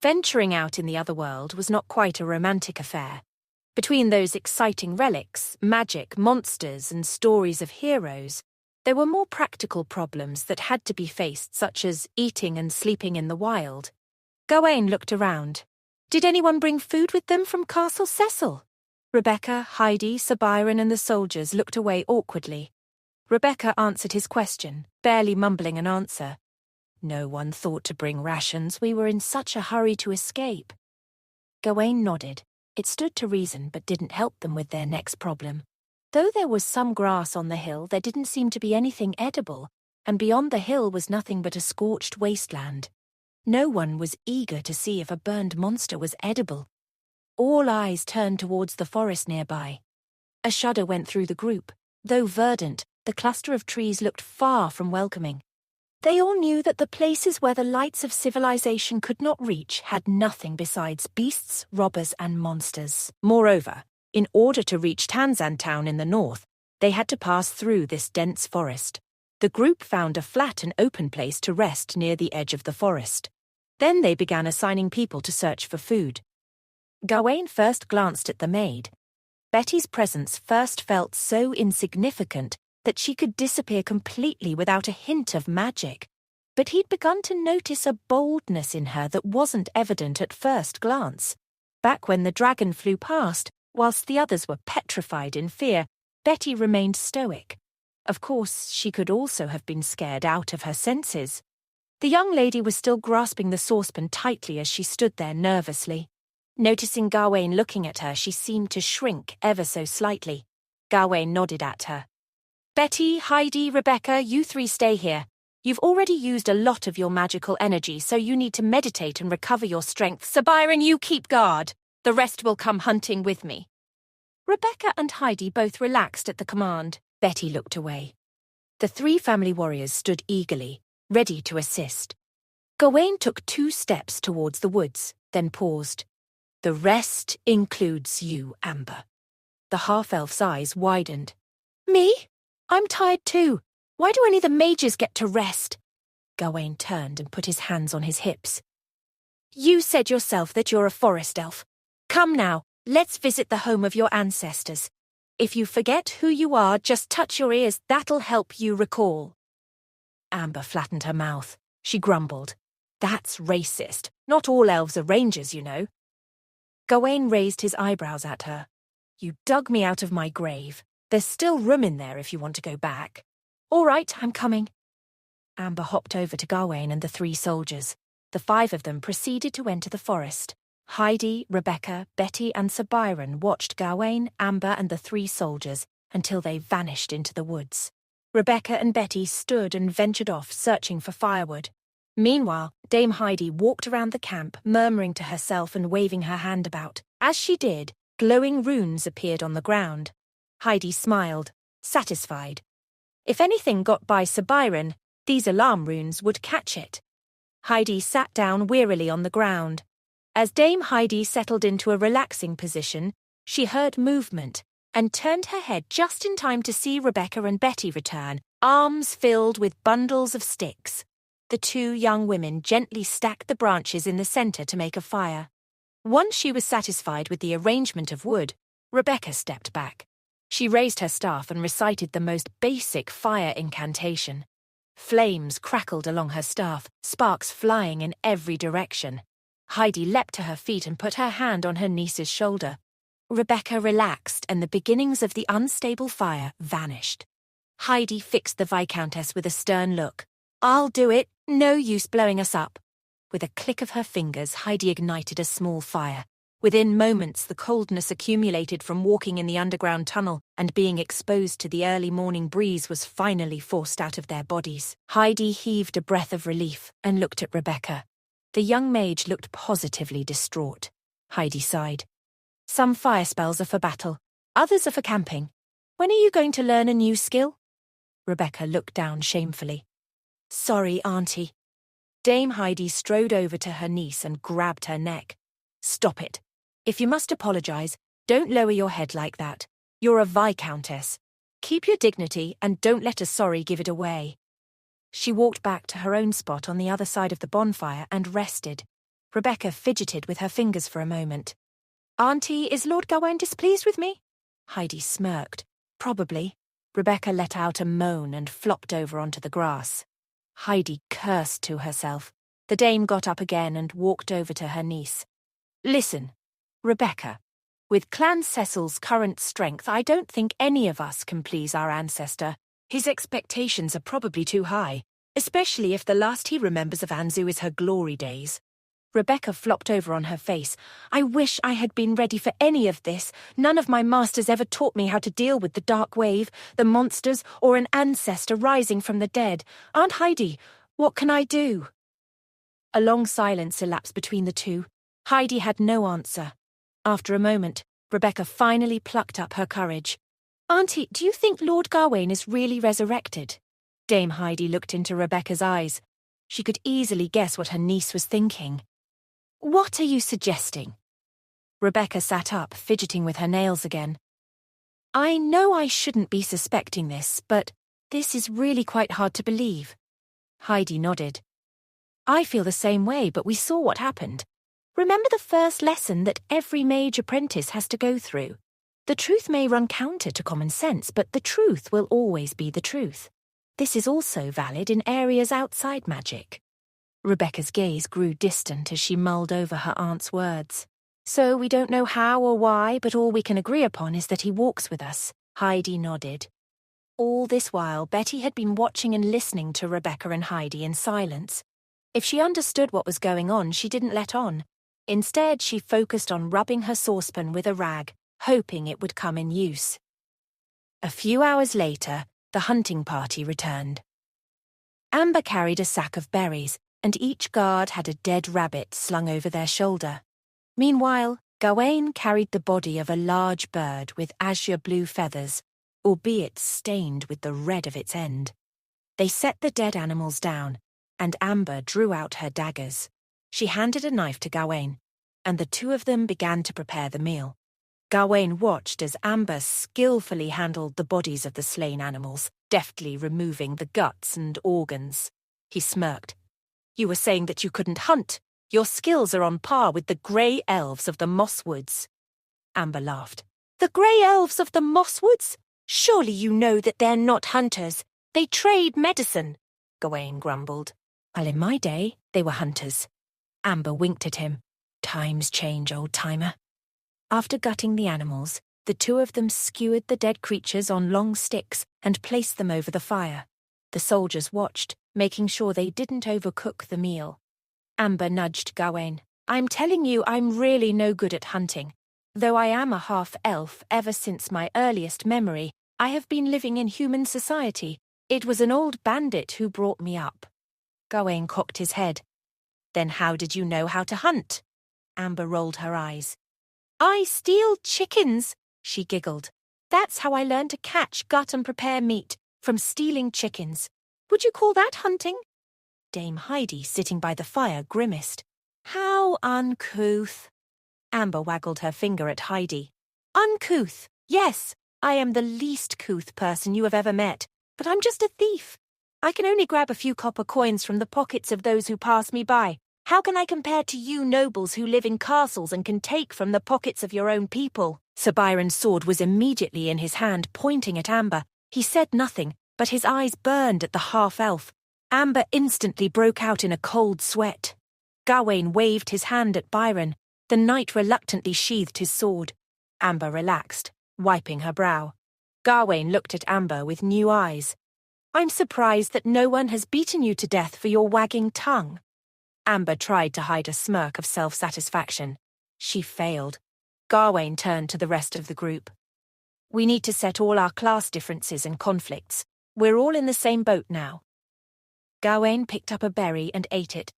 Venturing out in the other world was not quite a romantic affair. Between those exciting relics, magic, monsters, and stories of heroes, there were more practical problems that had to be faced, such as eating and sleeping in the wild. Gawain looked around. Did anyone bring food with them from Castle Cecil? Rebecca, Heidi, Sir Byron, and the soldiers looked away awkwardly. Rebecca answered his question, barely mumbling an answer. No one thought to bring rations. We were in such a hurry to escape. Gawain nodded. It stood to reason, but didn't help them with their next problem. Though there was some grass on the hill, there didn't seem to be anything edible, and beyond the hill was nothing but a scorched wasteland. No one was eager to see if a burned monster was edible. All eyes turned towards the forest nearby. A shudder went through the group. Though verdant, the cluster of trees looked far from welcoming. They all knew that the places where the lights of civilization could not reach had nothing besides beasts, robbers, and monsters. Moreover, in order to reach Tanzan town in the north, they had to pass through this dense forest. The group found a flat and open place to rest near the edge of the forest. Then they began assigning people to search for food. Gawain first glanced at the maid. Betty's presence first felt so insignificant that she could disappear completely without a hint of magic. But he'd begun to notice a boldness in her that wasn't evident at first glance. Back when the dragon flew past, whilst the others were petrified in fear, Betty remained stoic. Of course, she could also have been scared out of her senses. The young lady was still grasping the saucepan tightly as she stood there nervously. Noticing Gawain looking at her, she seemed to shrink ever so slightly. Gawain nodded at her. Betty, Heidi, Rebecca, you three stay here. You've already used a lot of your magical energy, so you need to meditate and recover your strength. Sir Byron, you keep guard. The rest will come hunting with me. Rebecca and Heidi both relaxed at the command. Betty looked away. The three family warriors stood eagerly, ready to assist. Gawain took 2 steps towards the woods, then paused. The rest includes you, Amber. The half-elf's eyes widened. Me? I'm tired too. Why do only the mages get to rest? Gawain turned and put his hands on his hips. You said yourself that you're a forest elf. Come now, let's visit the home of your ancestors. If you forget who you are, just touch your ears. That'll help you recall. Amber flattened her mouth. She grumbled. That's racist. Not all elves are rangers, you know. Gawain raised his eyebrows at her. You dug me out of my grave. There's still room in there if you want to go back. All right, I'm coming. Amber hopped over to Gawain and the 3 soldiers. The 5 of them proceeded to enter the forest. Heidi, Rebecca, Betty and Sir Byron watched Gawain, Amber and the 3 soldiers until they vanished into the woods. Rebecca and Betty stood and ventured off, searching for firewood. Meanwhile, Dame Heidi walked around the camp, murmuring to herself and waving her hand about. As she did, glowing runes appeared on the ground. Heidi smiled, satisfied. If anything got by Sir Byron, these alarm runes would catch it. Heidi sat down wearily on the ground. As Dame Heidi settled into a relaxing position, she heard movement and turned her head just in time to see Rebecca and Betty return, arms filled with bundles of sticks. The 2 young women gently stacked the branches in the centre to make a fire. Once she was satisfied with the arrangement of wood, Rebecca stepped back. She raised her staff and recited the most basic fire incantation. Flames crackled along her staff, sparks flying in every direction. Heidi leapt to her feet and put her hand on her niece's shoulder. Rebecca relaxed and the beginnings of the unstable fire vanished. Heidi fixed the Viscountess with a stern look. I'll do it. No use blowing us up. With a click of her fingers, Heidi ignited a small fire. Within moments, the coldness accumulated from walking in the underground tunnel and being exposed to the early morning breeze was finally forced out of their bodies. Heidi heaved a breath of relief and looked at Rebecca. The young mage looked positively distraught. Heidi sighed. Some fire spells are for battle. Others are for camping. When are you going to learn a new skill? Rebecca looked down shamefully. Sorry, Auntie. Dame Heidi strode over to her niece and grabbed her neck. Stop it. If you must apologise, don't lower your head like that. You're a Viscountess. Keep your dignity and don't let a sorry give it away. She walked back to her own spot on the other side of the bonfire and rested. Rebecca fidgeted with her fingers for a moment. "Auntie, is Lord Gawain displeased with me?" Heidi smirked. "Probably." Rebecca let out a moan and flopped over onto the grass. Heidi cursed to herself. The dame got up again and walked over to her niece. "Listen, Rebecca, with Clan Cecil's current strength, I don't think any of us can please our ancestor. His expectations are probably too high, especially if the last he remembers of Anzu is her glory days." Rebecca flopped over on her face. "I wish I had been ready for any of this. None of my masters ever taught me how to deal with the dark wave, the monsters, or an ancestor rising from the dead. Aunt Heidi, what can I do?" A long silence elapsed between the two. Heidi had no answer. After a moment, Rebecca finally plucked up her courage. "Auntie, do you think Lord Gawain is really resurrected?" Dame Heidi looked into Rebecca's eyes. She could easily guess what her niece was thinking. "What are you suggesting?" Rebecca sat up, fidgeting with her nails again. "I know I shouldn't be suspecting this, but this is really quite hard to believe." Heidi nodded. "I feel the same way, but we saw what happened. Remember the first lesson that every mage apprentice has to go through? The truth may run counter to common sense, but the truth will always be the truth. This is also valid in areas outside magic." Rebecca's gaze grew distant as she mulled over her aunt's words. "So we don't know how or why, but all we can agree upon is that he walks with us." Heidi nodded. All this while, Betty had been watching and listening to Rebecca and Heidi in silence. If she understood what was going on, she didn't let on. Instead, she focused on rubbing her saucepan with a rag, hoping it would come in use. A few hours later, the hunting party returned. Amber carried a sack of berries, and each guard had a dead rabbit slung over their shoulder. Meanwhile, Gawain carried the body of a large bird with azure blue feathers, albeit stained with the red of its end. They set the dead animals down, and Amber drew out her daggers. She handed a knife to Gawain, and the two of them began to prepare the meal. Gawain watched as Amber skillfully handled the bodies of the slain animals, deftly removing the guts and organs. He smirked. "You were saying that you couldn't hunt. Your skills are on par with the grey elves of the Moss Woods." Amber laughed. "The grey elves of the Moss Woods? Surely you know that they're not hunters. They trade medicine," Gawain grumbled. "Well, in my day, they were hunters." Amber winked at him. "Times change, old-timer." After gutting the animals, the two of them skewered the dead creatures on long sticks and placed them over the fire. The soldiers watched, making sure they didn't overcook the meal. Amber nudged Gawain. "I'm telling you, I'm really no good at hunting. Though I am a half-elf ever since my earliest memory, I have been living in human society. It was an old bandit who brought me up." Gawain cocked his head. "Then how did you know how to hunt?" Amber rolled her eyes. "I steal chickens," she giggled. "That's how I learned to catch, gut and prepare meat, from stealing chickens. Would you call that hunting?" Dame Heidi, sitting by the fire, grimaced. "How uncouth." Amber waggled her finger at Heidi. "Uncouth, yes, I am the least couth person you have ever met, but I'm just a thief. I can only grab a few copper coins from the pockets of those who pass me by. How can I compare to you nobles who live in castles and can take from the pockets of your own people?" Sir Byron's sword was immediately in his hand, pointing at Amber. He said nothing, but his eyes burned at the half-elf. Amber instantly broke out in a cold sweat. Gawain waved his hand at Byron. The knight reluctantly sheathed his sword. Amber relaxed, wiping her brow. Gawain looked at Amber with new eyes. "I'm surprised that no one has beaten you to death for your wagging tongue." Amber tried to hide a smirk of self-satisfaction. She failed. Gawain turned to the rest of the group. "We need to set all our class differences and conflicts. We're all in the same boat now." Gawain picked up a berry and ate it.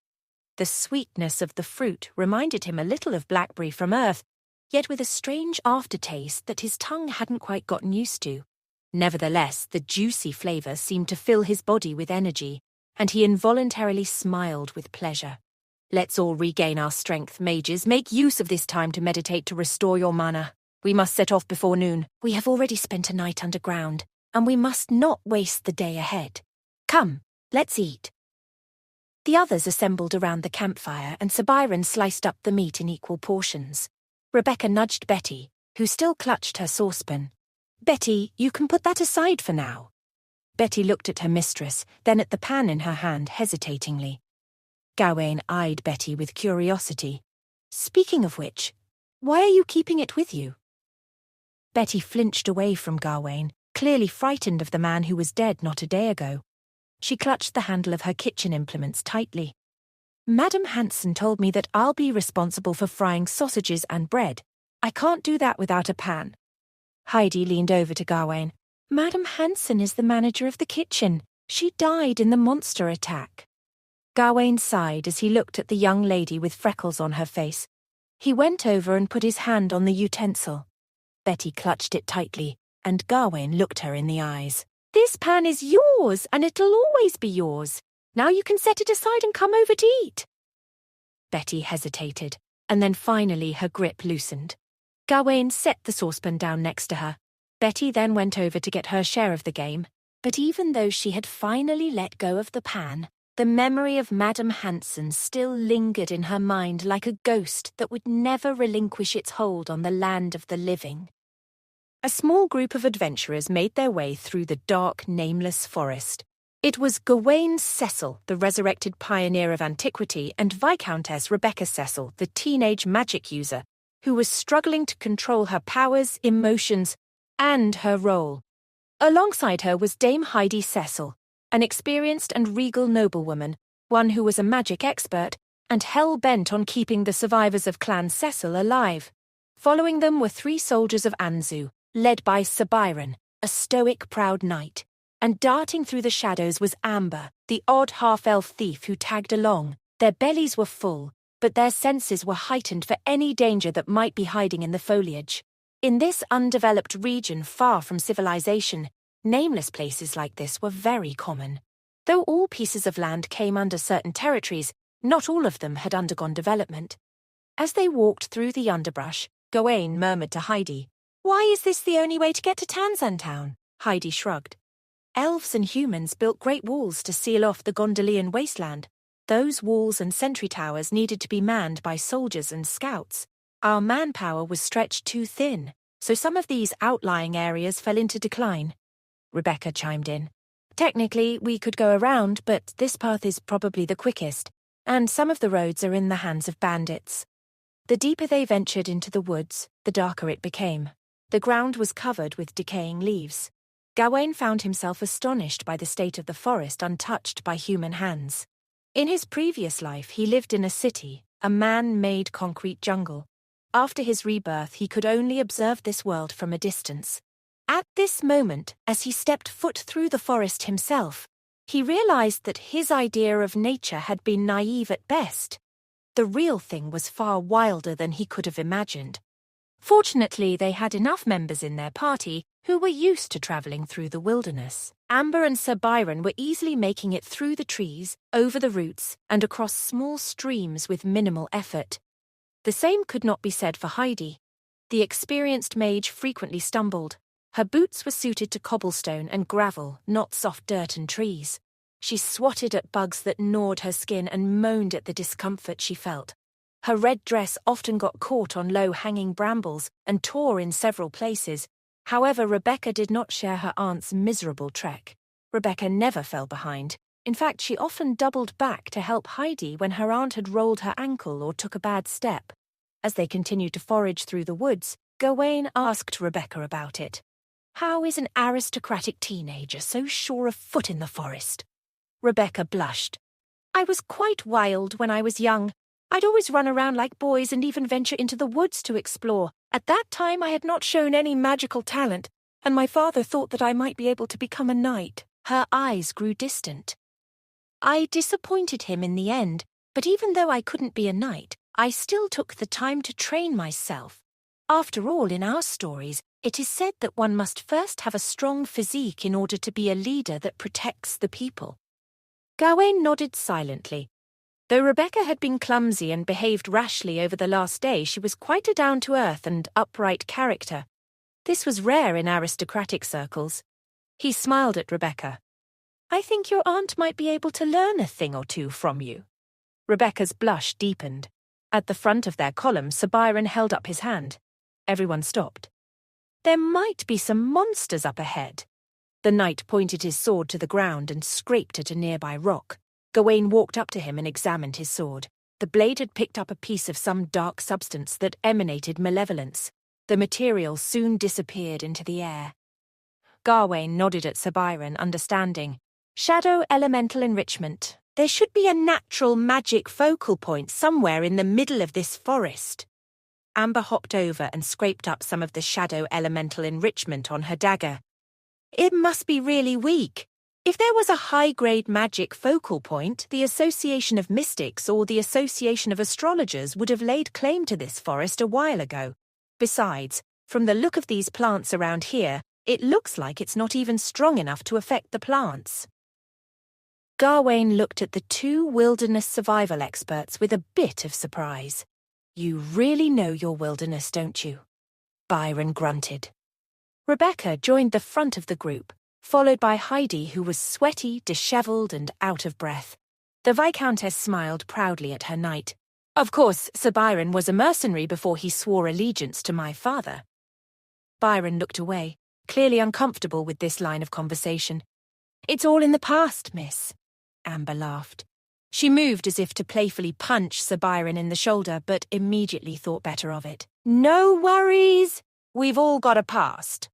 The sweetness of the fruit reminded him a little of blackberry from Earth, yet with a strange aftertaste that his tongue hadn't quite gotten used to. Nevertheless, the juicy flavour seemed to fill his body with energy, and he involuntarily smiled with pleasure. "Let's all regain our strength, mages. Make use of this time to meditate to restore your mana. We must set off before noon. We have already spent a night underground, and we must not waste the day ahead. Come, let's eat." The others assembled around the campfire and Sir Byron sliced up the meat in equal portions. Rebecca nudged Betty, who still clutched her saucepan. "Betty, you can put that aside for now." Betty looked at her mistress, then at the pan in her hand hesitatingly. Gawain eyed Betty with curiosity. "Speaking of which, why are you keeping it with you?" Betty flinched away from Gawain, clearly frightened of the man who was dead not a day ago. She clutched the handle of her kitchen implements tightly. "Madam Hanson told me that I'll be responsible for frying sausages and bread. I can't do that without a pan." Heidi leaned over to Gawain. "Madam Hanson is the manager of the kitchen. She died in the monster attack." Gawain sighed as he looked at the young lady with freckles on her face. He went over and put his hand on the utensil. Betty clutched it tightly, and Gawain looked her in the eyes. "This pan is yours, and it'll always be yours. Now you can set it aside and come over to eat." Betty hesitated, and then finally her grip loosened. Gawain set the saucepan down next to her. Betty then went over to get her share of the game, but even though she had finally let go of the pan, the memory of Madam Hanson still lingered in her mind like a ghost that would never relinquish its hold on the land of the living. A small group of adventurers made their way through the dark, nameless forest. It was Gawain Cecil, the resurrected pioneer of antiquity, and Viscountess Rebecca Cecil, the teenage magic user, who was struggling to control her powers, emotions, and her role. Alongside her was Dame Heidi Cecil, an experienced and regal noblewoman, one who was a magic expert, and hell-bent on keeping the survivors of Clan Cecil alive. Following them were 3 soldiers of Anzu, led by Sir Byron, a stoic, proud knight. And darting through the shadows was Amber, the odd half-elf thief who tagged along. Their bellies were full, but their senses were heightened for any danger that might be hiding in the foliage. In this undeveloped region far from civilization, nameless places like this were very common. Though all pieces of land came under certain territories, not all of them had undergone development. As they walked through the underbrush, Gawain murmured to Heidi, "Why is this the only way to get to Tanzantown?" Heidi shrugged. "Elves and humans built great walls to seal off the Gondolian wasteland. Those walls and sentry towers needed to be manned by soldiers and scouts. Our manpower was stretched too thin, so some of these outlying areas fell into decline." Rebecca chimed in. "Technically, we could go around, but this path is probably the quickest, and some of the roads are in the hands of bandits." The deeper they ventured into the woods, the darker it became. The ground was covered with decaying leaves. Gawain found himself astonished by the state of the forest untouched by human hands. In his previous life, he lived in a city, a man-made concrete jungle. After his rebirth, he could only observe this world from a distance. At this moment, as he stepped foot through the forest himself, he realized that his idea of nature had been naive at best. The real thing was far wilder than he could have imagined. Fortunately, they had enough members in their party who were used to travelling through the wilderness. Amber and Sir Byron were easily making it through the trees, over the roots, and across small streams with minimal effort. The same could not be said for Heidi. The experienced mage frequently stumbled. Her boots were suited to cobblestone and gravel, not soft dirt and trees. She swatted at bugs that gnawed her skin and moaned at the discomfort she felt. Her red dress often got caught on low-hanging brambles and tore in several places. However, Rebecca did not share her aunt's miserable trek. Rebecca never fell behind. In fact, she often doubled back to help Heidi when her aunt had rolled her ankle or took a bad step. As they continued to forage through the woods, Gawain asked Rebecca about it. "How is an aristocratic teenager so sure of foot in the forest?" Rebecca blushed. "I was quite wild when I was young. I'd always run around like boys and even venture into the woods to explore. At that time I had not shown any magical talent, and my father thought that I might be able to become a knight." Her eyes grew distant. "I disappointed him in the end, but even though I couldn't be a knight, I still took the time to train myself. After all, in our stories, it is said that one must first have a strong physique in order to be a leader that protects the people." Gawain nodded silently. Though Rebecca had been clumsy and behaved rashly over the last day, she was quite a down-to-earth and upright character. This was rare in aristocratic circles. He smiled at Rebecca. I think your aunt might be able to learn a thing or two from you." Rebecca's blush deepened. At the front of their column, Sir Byron held up his hand. Everyone stopped. "There might be some monsters up ahead." The knight pointed his sword to the ground and scraped at a nearby rock. Gawain walked up to him and examined his sword. The blade had picked up a piece of some dark substance that emanated malevolence. The material soon disappeared into the air. Gawain nodded at Sir Byron, understanding. "Shadow elemental enrichment. There should be a natural magic focal point somewhere in the middle of this forest." Amber hopped over and scraped up some of the shadow elemental enrichment on her dagger. "It must be really weak. If there was a high-grade magic focal point, the Association of Mystics or the Association of Astrologers would have laid claim to this forest a while ago. Besides, from the look of these plants around here, it looks like it's not even strong enough to affect the plants." Gawain looked at the two wilderness survival experts with a bit of surprise. "You really know your wilderness, don't you?" Byron grunted. Rebecca joined the front of the group, followed by Heidi, who was sweaty, dishevelled, and out of breath. The Viscountess smiled proudly at her knight. "Of course, Sir Byron was a mercenary before he swore allegiance to my father." Byron looked away, clearly uncomfortable with this line of conversation. "It's all in the past, miss." Amber laughed. She moved as if to playfully punch Sir Byron in the shoulder, but immediately thought better of it. "No worries. We've all got a past."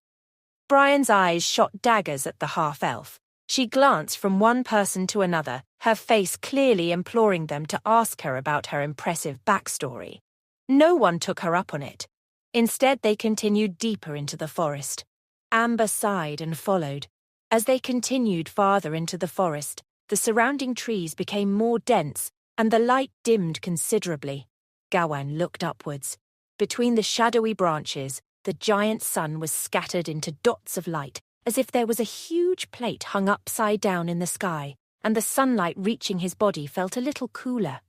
Brian's eyes shot daggers at the half-elf. She glanced from one person to another, her face clearly imploring them to ask her about her impressive backstory. No one took her up on it. Instead, they continued deeper into the forest. Amber sighed and followed. As they continued farther into the forest, the surrounding trees became more dense, and the light dimmed considerably. Gawain looked upwards. Between the shadowy branches, the giant sun was scattered into dots of light, as if there was a huge plate hung upside down in the sky, and the sunlight reaching his body felt a little cooler.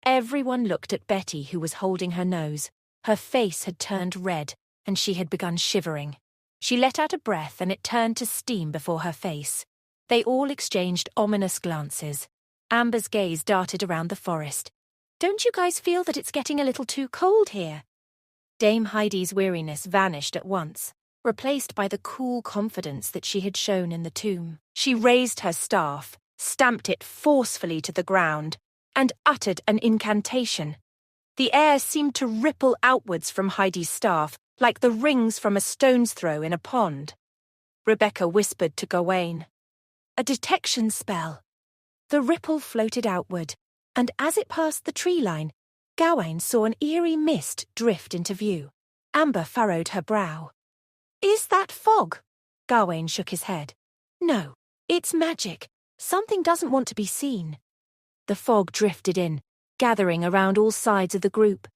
Everyone looked at Betty, who was holding her nose. Her face had turned red, and she had begun shivering. She let out a breath, and it turned to steam before her face. They all exchanged ominous glances. Amber's gaze darted around the forest. "Don't you guys feel that it's getting a little too cold here?" Dame Heidi's weariness vanished at once, replaced by the cool confidence that she had shown in the tomb. She raised her staff, stamped it forcefully to the ground, and uttered an incantation. The air seemed to ripple outwards from Heidi's staff, like the rings from a stone's throw in a pond. Rebecca whispered to Gawain, "A detection spell." The ripple floated outward, and as it passed the tree line, Gawain saw an eerie mist drift into view. Amber furrowed her brow. "Is that fog?" Gawain shook his head. "No, it's magic. Something doesn't want to be seen." The fog drifted in, gathering around all sides of the group.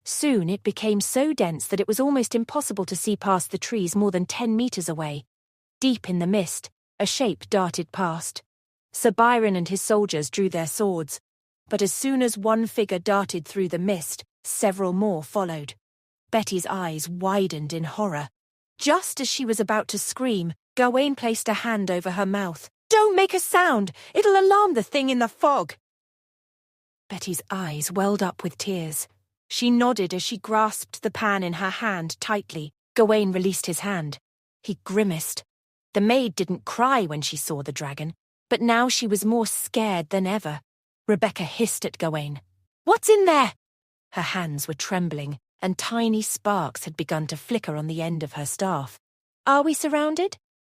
Soon it became so dense that it was almost impossible to see past the trees more than 10 meters away. Deep in the mist, a shape darted past. Sir Byron and his soldiers drew their swords, but as soon as one figure darted through the mist, several more followed. Betty's eyes widened in horror. Just as she was about to scream, Gawain placed a hand over her mouth. "Don't make a sound! It'll alarm the thing in the fog!" Betty's eyes welled up with tears. She nodded as she grasped the pan in her hand tightly. Gawain released his hand. He grimaced. The maid didn't cry when she saw the dragon, but now she was more scared than ever. Rebecca hissed at Gawain. "What's in there?" Her hands were trembling, and tiny sparks had begun to flicker on the end of her staff. "Are we surrounded?"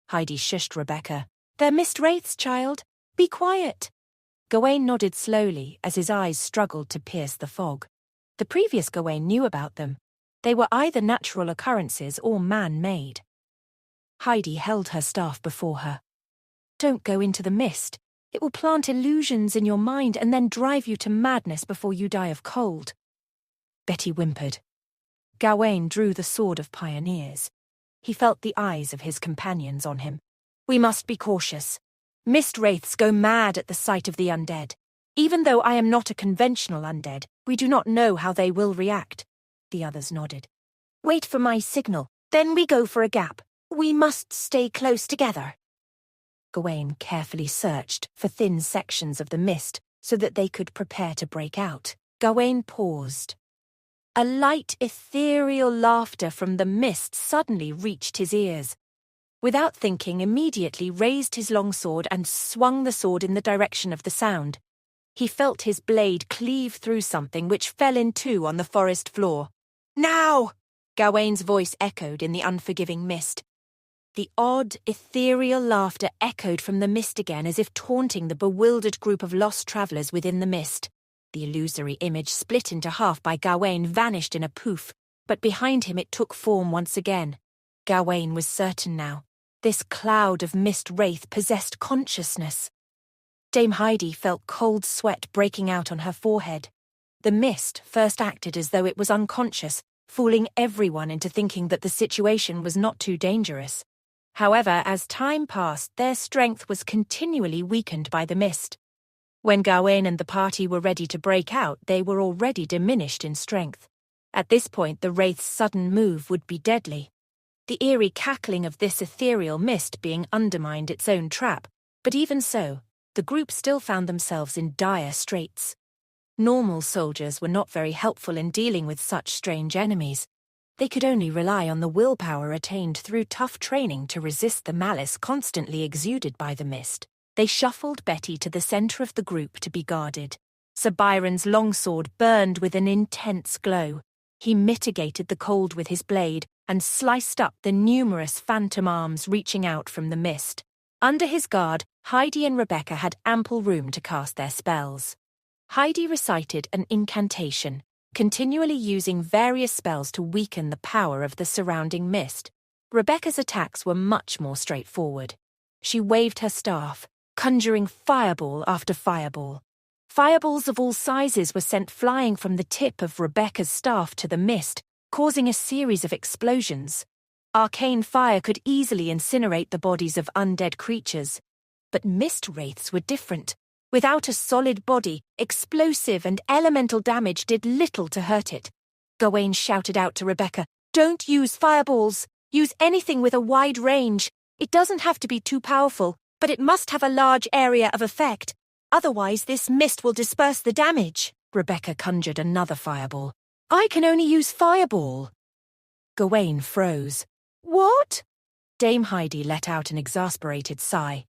Heidi shushed Rebecca. "They're mist wraiths, child. Be quiet." Gawain nodded slowly as his eyes struggled to pierce the fog. The previous Gawain knew about them. They were either natural occurrences or man-made. Heidi held her staff before her. "Don't go into the mist. It will plant illusions in your mind and then drive you to madness before you die of cold." Betty whimpered. Gawain drew the sword of pioneers. He felt the eyes of his companions on him. "We must be cautious. Mist wraiths go mad at the sight of the undead. Even though I am not a conventional undead, we do not know how they will react." The others nodded. "Wait for my signal, then we go for a gap. We must stay close together." Gawain carefully searched for thin sections of the mist so that they could prepare to break out. Gawain paused. A light, ethereal laughter from the mist suddenly reached his ears. Without thinking, immediately raised his longsword and swung the sword in the direction of the sound. He felt his blade cleave through something which fell in two on the forest floor. "Now!" Gawain's voice echoed in the unforgiving mist. The odd, ethereal laughter echoed from the mist again as if taunting the bewildered group of lost travellers within the mist. The illusory image split into half by Gawain vanished in a poof, but behind him it took form once again. Gawain was certain now. This cloud of mist wraith possessed consciousness. Dame Heidi felt cold sweat breaking out on her forehead. The mist first acted as though it was unconscious, fooling everyone into thinking that the situation was not too dangerous. However, as time passed, their strength was continually weakened by the mist. When Gawain and the party were ready to break out, they were already diminished in strength. At this point, the wraith's sudden move would be deadly. The eerie cackling of this ethereal mist being undermined its own trap, but even so, the group still found themselves in dire straits. Normal soldiers were not very helpful in dealing with such strange enemies. They could only rely on the willpower attained through tough training to resist the malice constantly exuded by the mist. They shuffled Betty to the centre of the group to be guarded. Sir Byron's longsword burned with an intense glow. He mitigated the cold with his blade and sliced up the numerous phantom arms reaching out from the mist. Under his guard, Heidi and Rebecca had ample room to cast their spells. Heidi recited an incantation, continually using various spells to weaken the power of the surrounding mist. Rebecca's attacks were much more straightforward. She waved her staff, conjuring fireball after fireball. Fireballs of all sizes were sent flying from the tip of Rebecca's staff to the mist, causing a series of explosions. Arcane fire could easily incinerate the bodies of undead creatures. But mist wraiths were different. Without a solid body, explosive and elemental damage did little to hurt it. Gawain shouted out to Rebecca, "Don't use fireballs. Use anything with a wide range. It doesn't have to be too powerful, but it must have a large area of effect. Otherwise, this mist will disperse the damage." Rebecca conjured another fireball. "I can only use fireball." Gawain froze. "What?" Dame Heidi let out an exasperated sigh.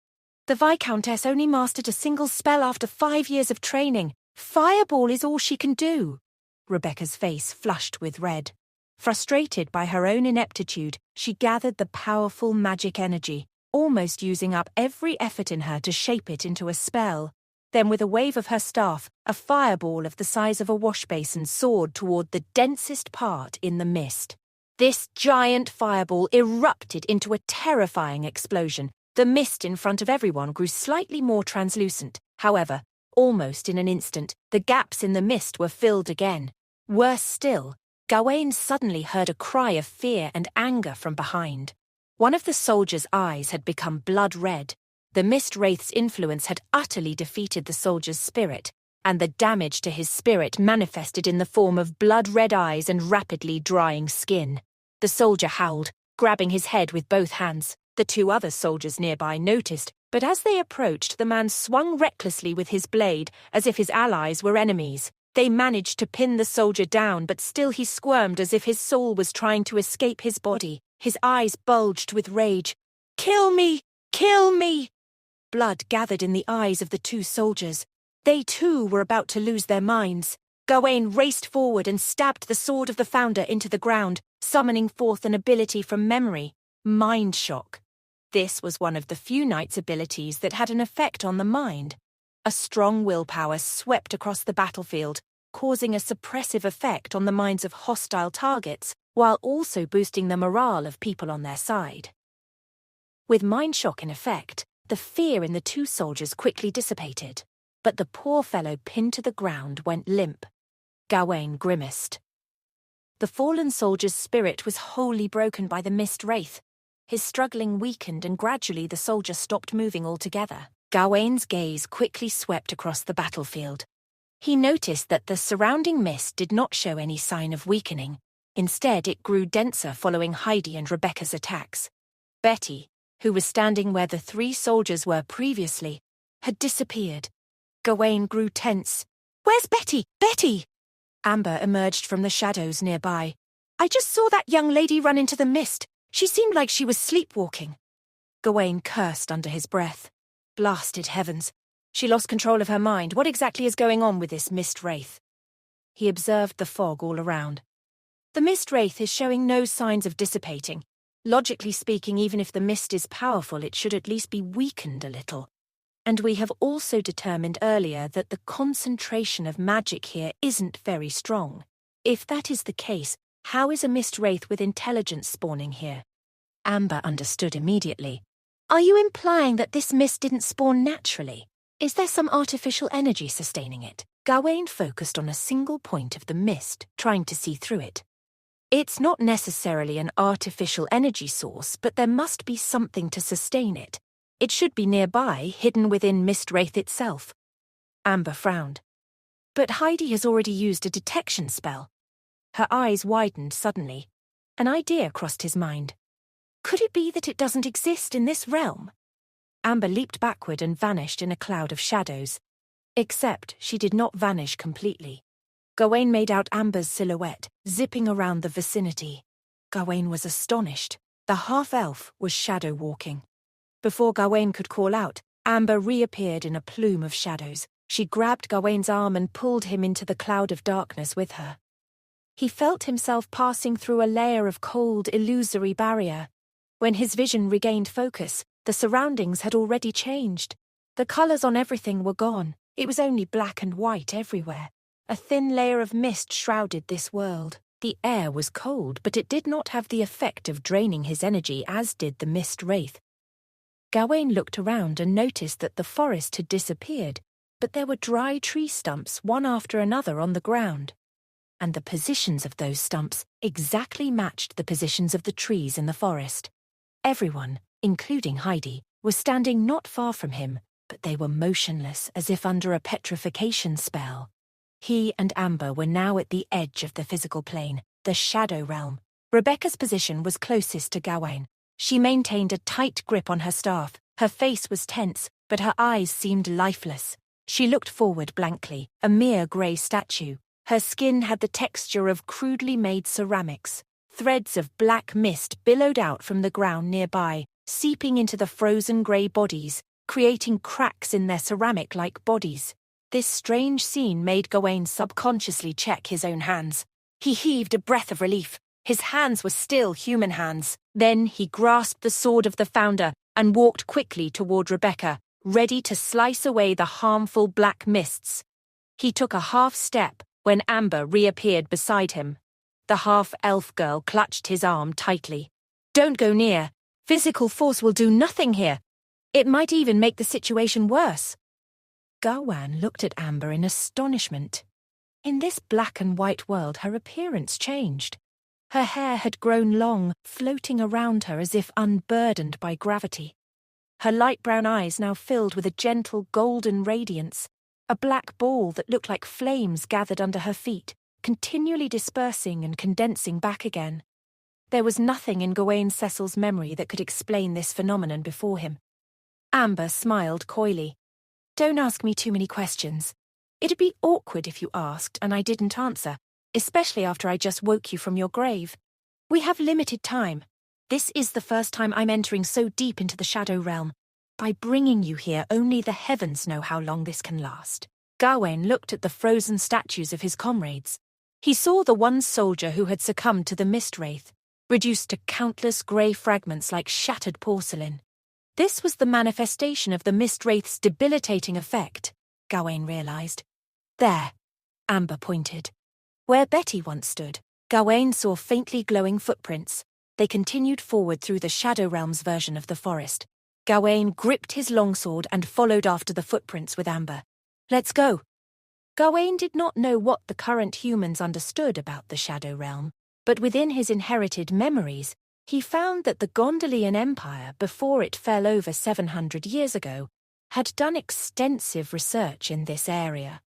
"The Viscountess only mastered a single spell after 5 years of training. Fireball is all she can do." Rebecca's face flushed with red. Frustrated by her own ineptitude, she gathered the powerful magic energy, almost using up every effort in her to shape it into a spell. Then with a wave of her staff, a fireball of the size of a washbasin soared toward the densest part in the mist. This giant fireball erupted into a terrifying explosion. The mist in front of everyone grew slightly more translucent. However, almost in an instant, the gaps in the mist were filled again. Worse still, Gawain suddenly heard a cry of fear and anger from behind. One of the soldiers' eyes had become blood red. The mist wraith's influence had utterly defeated the soldier's spirit, and the damage to his spirit manifested in the form of blood-red eyes and rapidly drying skin. The soldier howled, grabbing his head with both hands. The 2 other soldiers nearby noticed, but as they approached, the man swung recklessly with his blade, as if his allies were enemies. They managed to pin the soldier down, but still he squirmed as if his soul was trying to escape his body. His eyes bulged with rage. "Kill me! Kill me!" Blood gathered in the eyes of the 2 soldiers. They too were about to lose their minds. Gawain raced forward and stabbed the sword of the founder into the ground, summoning forth an ability from memory, Mind Shock. This was one of the few knight's abilities that had an effect on the mind. A strong willpower swept across the battlefield, causing a suppressive effect on the minds of hostile targets, while also boosting the morale of people on their side. With Mind Shock in effect, the fear in the 2 soldiers quickly dissipated, but the poor fellow pinned to the ground went limp. Gawain grimaced. The fallen soldier's spirit was wholly broken by the mist wraith. His struggling weakened and gradually the soldier stopped moving altogether. Gawain's gaze quickly swept across the battlefield. He noticed that the surrounding mist did not show any sign of weakening. Instead, it grew denser following Heidi and Rebecca's attacks. Betty, who was standing where the 3 soldiers were previously, had disappeared. Gawain grew tense. "Where's Betty? Betty!" Amber emerged from the shadows nearby. "I just saw that young lady run into the mist. She seemed like she was sleepwalking." Gawain cursed under his breath. Blasted heavens. She lost control of her mind. What exactly is going on with this mist wraith? He observed the fog all around. The mist wraith is showing no signs of dissipating. Logically speaking, even if the mist is powerful, it should at least be weakened a little. And we have also determined earlier that the concentration of magic here isn't very strong. If that is the case, how is a mist wraith with intelligence spawning here? Amber understood immediately. "Are you implying that this mist didn't spawn naturally? Is there some artificial energy sustaining it?" Gawain focused on a single point of the mist, trying to see through it. "It's not necessarily an artificial energy source, but there must be something to sustain it. It should be nearby, hidden within Mist Wraith itself." Amber frowned. "But Heidi has already used a detection spell." Her eyes widened suddenly. An idea crossed his mind. Could it be that it doesn't exist in this realm? Amber leaped backward and vanished in a cloud of shadows. Except she did not vanish completely. Gawain made out Amber's silhouette, zipping around the vicinity. Gawain was astonished. The half-elf was shadow-walking. Before Gawain could call out, Amber reappeared in a plume of shadows. She grabbed Gawain's arm and pulled him into the cloud of darkness with her. He felt himself passing through a layer of cold, illusory barrier. When his vision regained focus, the surroundings had already changed. The colours on everything were gone. It was only black and white everywhere. A thin layer of mist shrouded this world. The air was cold, but it did not have the effect of draining his energy as did the mist wraith. Gawain looked around and noticed that the forest had disappeared, but there were dry tree stumps one after another on the ground. And the positions of those stumps exactly matched the positions of the trees in the forest. Everyone, including Heidi, was standing not far from him, but they were motionless as if under a petrification spell. He and Amber were now at the edge of the physical plane, the shadow realm. Rebecca's position was closest to Gawain. She maintained a tight grip on her staff. Her face was tense, but her eyes seemed lifeless. She looked forward blankly, a mere grey statue. Her skin had the texture of crudely made ceramics. Threads of black mist billowed out from the ground nearby, seeping into the frozen grey bodies, creating cracks in their ceramic-like bodies. This strange scene made Gawain subconsciously check his own hands. He heaved a breath of relief. His hands were still human hands. Then he grasped the sword of the Founder and walked quickly toward Rebecca, ready to slice away the harmful black mists. He took a half-step when Amber reappeared beside him. The half-elf girl clutched his arm tightly. "Don't go near. Physical force will do nothing here. It might even make the situation worse." Gawain looked at Amber in astonishment. In this black and white world, her appearance changed. Her hair had grown long, floating around her as if unburdened by gravity. Her light brown eyes now filled with a gentle golden radiance. A black ball that looked like flames gathered under her feet, continually dispersing and condensing back again. There was nothing in Gawain Cecil's memory that could explain this phenomenon before him. Amber smiled coyly. "Don't ask me too many questions. It'd be awkward if you asked and I didn't answer, especially after I just woke you from your grave. We have limited time. This is the first time I'm entering so deep into the Shadow Realm. By bringing you here, only the heavens know how long this can last." Gawain looked at the frozen statues of his comrades. He saw the one soldier who had succumbed to the mist wraith, reduced to countless grey fragments like shattered porcelain. This was the manifestation of the mist wraith's debilitating effect, Gawain realised. "There," Amber pointed. Where Betty once stood, Gawain saw faintly glowing footprints. They continued forward through the Shadow Realm's version of the forest. Gawain gripped his longsword and followed after the footprints with Amber. "Let's go." Gawain did not know what the current humans understood about the Shadow Realm, but within his inherited memories, he found that the Gondolian Empire, before it fell over 700 years ago, had done extensive research in this area.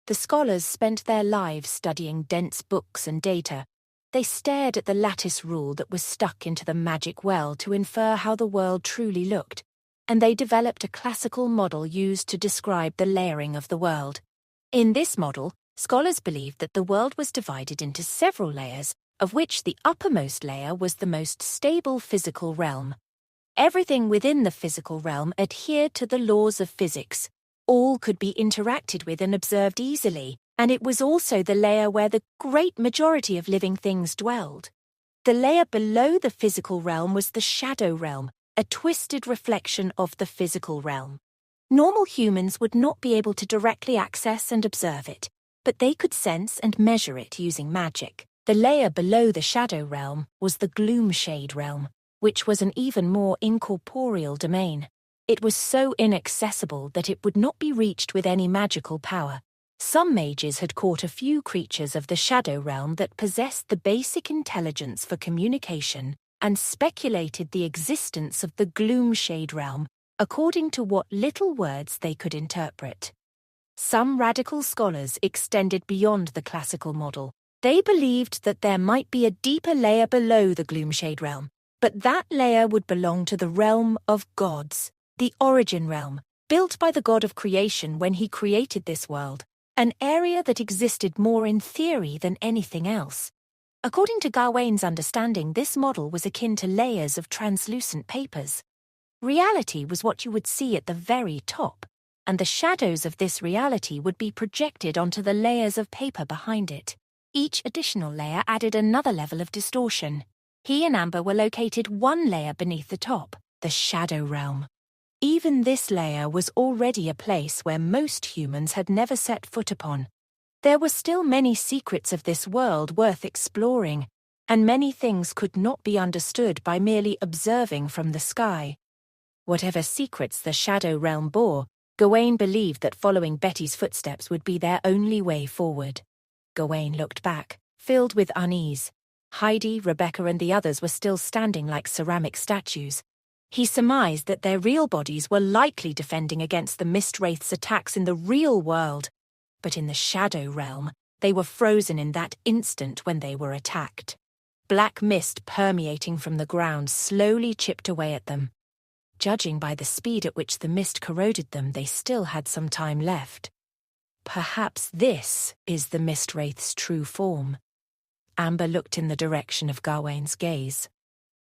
The scholars spent their lives studying dense books and data, They stared at the lattice rule that was stuck into the magic well to infer how the world truly looked, and they developed a classical model used to describe the layering of the world. In this model, scholars believed that the world was divided into several layers, of which the uppermost layer was the most stable physical realm. Everything within the physical realm adhered to the laws of physics. All could be interacted with and observed easily, and it was also the layer where the great majority of living things dwelled. The layer below the physical realm was the shadow realm, a twisted reflection of the physical realm. Normal humans would not be able to directly access and observe it, but they could sense and measure it using magic. The layer below the shadow realm was the gloom shade realm, which was an even more incorporeal domain. It was so inaccessible that it would not be reached with any magical power. Some mages had caught a few creatures of the shadow realm that possessed the basic intelligence for communication and speculated the existence of the gloom shade realm according to what little words they could interpret. Some radical scholars extended beyond the classical model. They believed that there might be a deeper layer below the gloomshade realm, but that layer would belong to the realm of gods, the origin realm, built by the god of creation when he created this world, an area that existed more in theory than anything else. According to Gawain's understanding, this model was akin to layers of translucent papers. Reality was what you would see at the very top, and the shadows of this reality would be projected onto the layers of paper behind it. Each additional layer added another level of distortion. He and Amber were located one layer beneath the top, the shadow realm. Even this layer was already a place where most humans had never set foot upon. There were still many secrets of this world worth exploring, and many things could not be understood by merely observing from the sky. Whatever secrets the shadow realm bore, Gawain believed that following Betty's footsteps would be their only way forward. Gawain looked back, filled with unease. Heidi, Rebecca, and the others were still standing like ceramic statues. He surmised that their real bodies were likely defending against the mist wraith's attacks in the real world, but in the shadow realm, they were frozen in that instant when they were attacked. Black mist permeating from the ground slowly chipped away at them. Judging by the speed at which the mist corroded them, they still had some time left. Perhaps this is the mist wraith's true form. Amber looked in the direction of Gawain's gaze.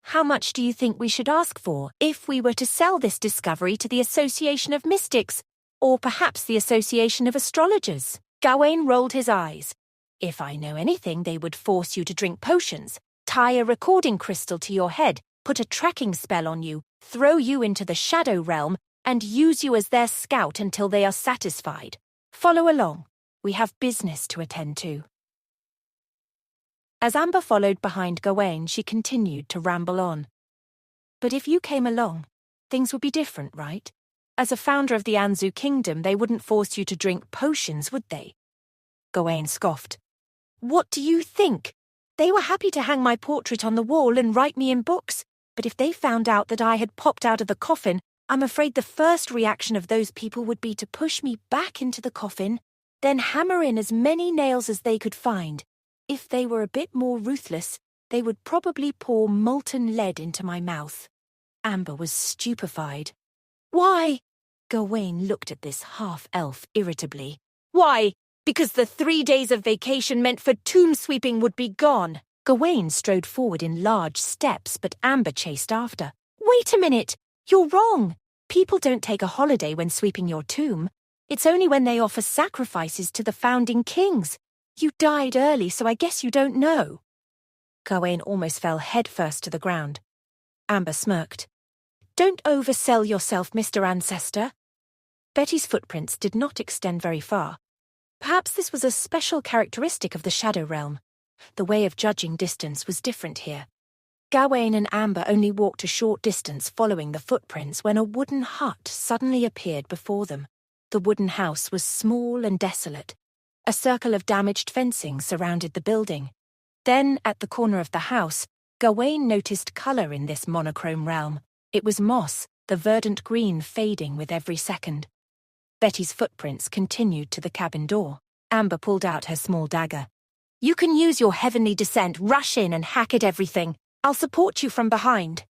How much do you think we should ask for if we were to sell this discovery to the Association of Mystics, or perhaps the Association of Astrologers? Gawain rolled his eyes. If I know anything, they would force you to drink potions, tie a recording crystal to your head, put a tracking spell on you, throw you into the shadow realm, and use you as their scout until they are satisfied. Follow along. We have business to attend to. As Amber followed behind Gawain, she continued to ramble on. But if you came along, things would be different, right? As a founder of the Anzu kingdom, they wouldn't force you to drink potions, would they? Gawain scoffed. What do you think? They were happy to hang my portrait on the wall and write me in books, but if they found out that I had popped out of the coffin, I'm afraid the first reaction of those people would be to push me back into the coffin, then hammer in as many nails as they could find. If they were a bit more ruthless, they would probably pour molten lead into my mouth. Amber was stupefied. Why? Gawain looked at this half-elf irritably. Why? Because the 3 days of vacation meant for tomb sweeping would be gone. Gawain strode forward in large steps, but Amber chased after. Wait a minute! You're wrong! People don't take a holiday when sweeping your tomb. It's only when they offer sacrifices to the founding kings. You died early, so I guess you don't know. Gawain almost fell headfirst to the ground. Amber smirked. Don't oversell yourself, Mr. Ancestor. Betty's footprints did not extend very far. Perhaps this was a special characteristic of the Shadow Realm. The way of judging distance was different here. Gawain and Amber only walked a short distance following the footprints when a wooden hut suddenly appeared before them. The wooden house was small and desolate. A circle of damaged fencing surrounded the building. Then, at the corner of the house, Gawain noticed colour in this monochrome realm. It was moss, the verdant green fading with every second. Betty's footprints continued to the cabin door. Amber pulled out her small dagger. You can use your heavenly descent, rush in and hack at everything. I'll support you from behind.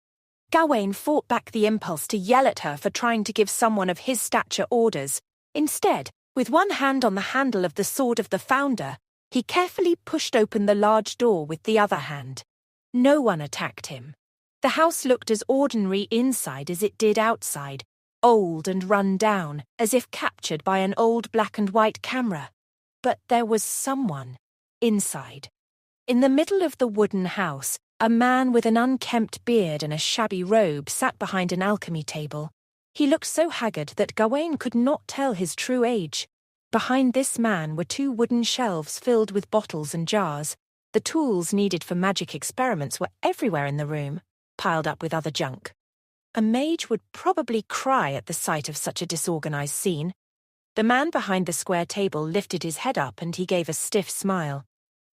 Gawain fought back the impulse to yell at her for trying to give someone of his stature orders. Instead, with one hand on the handle of the sword of the founder, he carefully pushed open the large door with the other hand. No one attacked him. The house looked as ordinary inside as it did outside, old and run down, as if captured by an old black and white camera. But there was someone inside. In the middle of the wooden house, a man with an unkempt beard and a shabby robe sat behind an alchemy table. He looked so haggard that Gawain could not tell his true age. Behind this man were 2 wooden shelves filled with bottles and jars. The tools needed for magic experiments were everywhere in the room, piled up with other junk. A mage would probably cry at the sight of such a disorganized scene. The man behind the square table lifted his head up and he gave a stiff smile.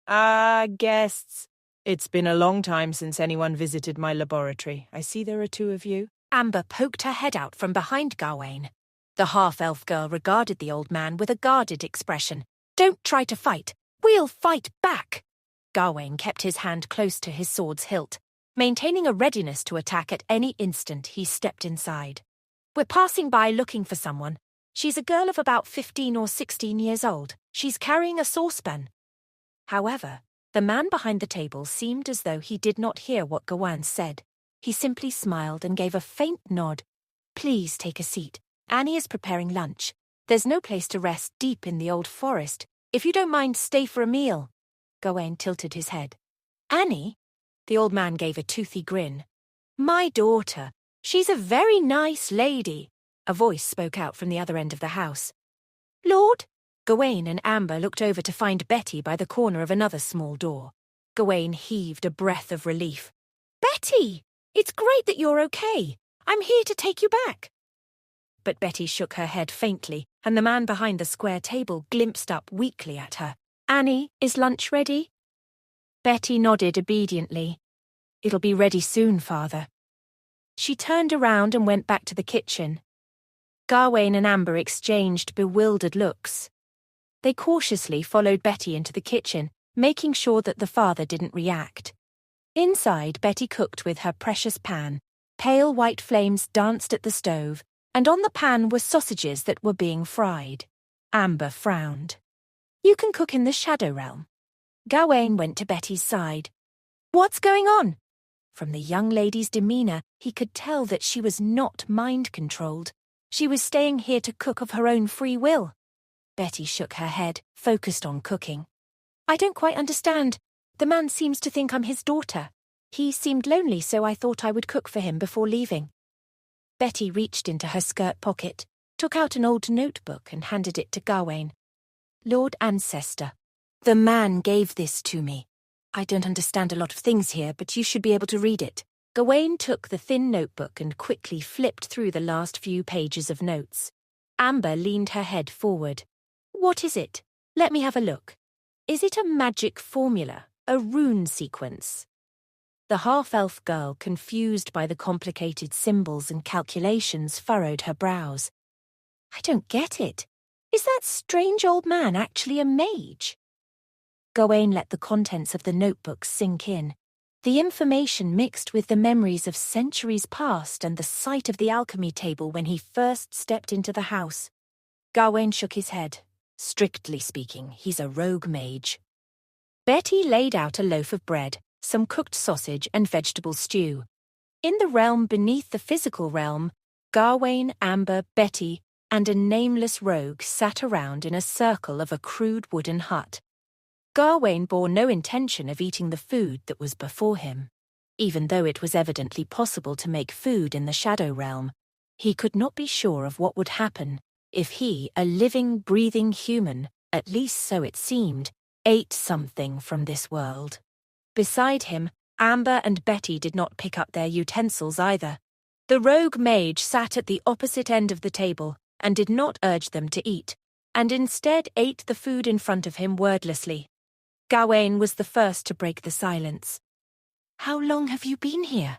"Ah, guests. It's been a long time since anyone visited my laboratory. I see there are 2 of you." Amber poked her head out from behind Gawain. The half-elf girl regarded the old man with a guarded expression. "Don't try to fight. We'll fight back." Gawain kept his hand close to his sword's hilt. Maintaining a readiness to attack at any instant, he stepped inside. "We're passing by looking for someone. She's a girl of about 15 or 16 years old. She's carrying a saucepan." However, the man behind the table seemed as though he did not hear what Gawain said. He simply smiled and gave a faint nod. "Please take a seat. Annie is preparing lunch. There's no place to rest deep in the old forest. If you don't mind, stay for a meal." Gawain tilted his head. "Annie?" The old man gave a toothy grin. "My daughter. She's a very nice lady." A voice spoke out from the other end of the house. "Lord?" Gawain and Amber looked over to find Betty by the corner of another small door. Gawain heaved a breath of relief. "Betty! It's great that you're okay. I'm here to take you back." But Betty shook her head faintly, and the man behind the square table glimpsed up weakly at her. "Annie, is lunch ready?" Betty nodded obediently. "It'll be ready soon, Father." She turned around and went back to the kitchen. Gawain and Amber exchanged bewildered looks. They cautiously followed Betty into the kitchen, making sure that the father didn't react. Inside, Betty cooked with her precious pan. Pale white flames danced at the stove, and on the pan were sausages that were being fried. Amber frowned. "You can cook in the Shadow Realm." Gawain went to Betty's side. "What's going on?" From the young lady's demeanor, he could tell that she was not mind-controlled. She was staying here to cook of her own free will. Betty shook her head, focused on cooking. "I don't quite understand. The man seems to think I'm his daughter. He seemed lonely, so I thought I would cook for him before leaving." Betty reached into her skirt pocket, took out an old notebook and handed it to Gawain. "Lord Ancestor, the man gave this to me. I don't understand a lot of things here, but you should be able to read it." Gawain took the thin notebook and quickly flipped through the last few pages of notes. Amber leaned her head forward. "What is it? Let me have a look. Is it a magic formula, a rune sequence?" The half-elf girl, confused by the complicated symbols and calculations, furrowed her brows. "I don't get it. Is that strange old man actually a mage?" Gawain let the contents of the notebook sink in. The information mixed with the memories of centuries past and the sight of the alchemy table when he first stepped into the house. Gawain shook his head. Strictly speaking, he's a rogue mage. Betty laid out a loaf of bread, some cooked sausage and vegetable stew. In the realm beneath the physical realm, Gawain, Amber, Betty, and a nameless rogue sat around in a circle of a crude wooden hut. Gawain bore no intention of eating the food that was before him. Even though it was evidently possible to make food in the Shadow Realm, he could not be sure of what would happen if he, a living, breathing human, at least so it seemed, ate something from this world. Beside him, Amber and Betty did not pick up their utensils either. The rogue mage sat at the opposite end of the table and did not urge them to eat, and instead ate the food in front of him wordlessly. Gawain was the first to break the silence. "How long have you been here?"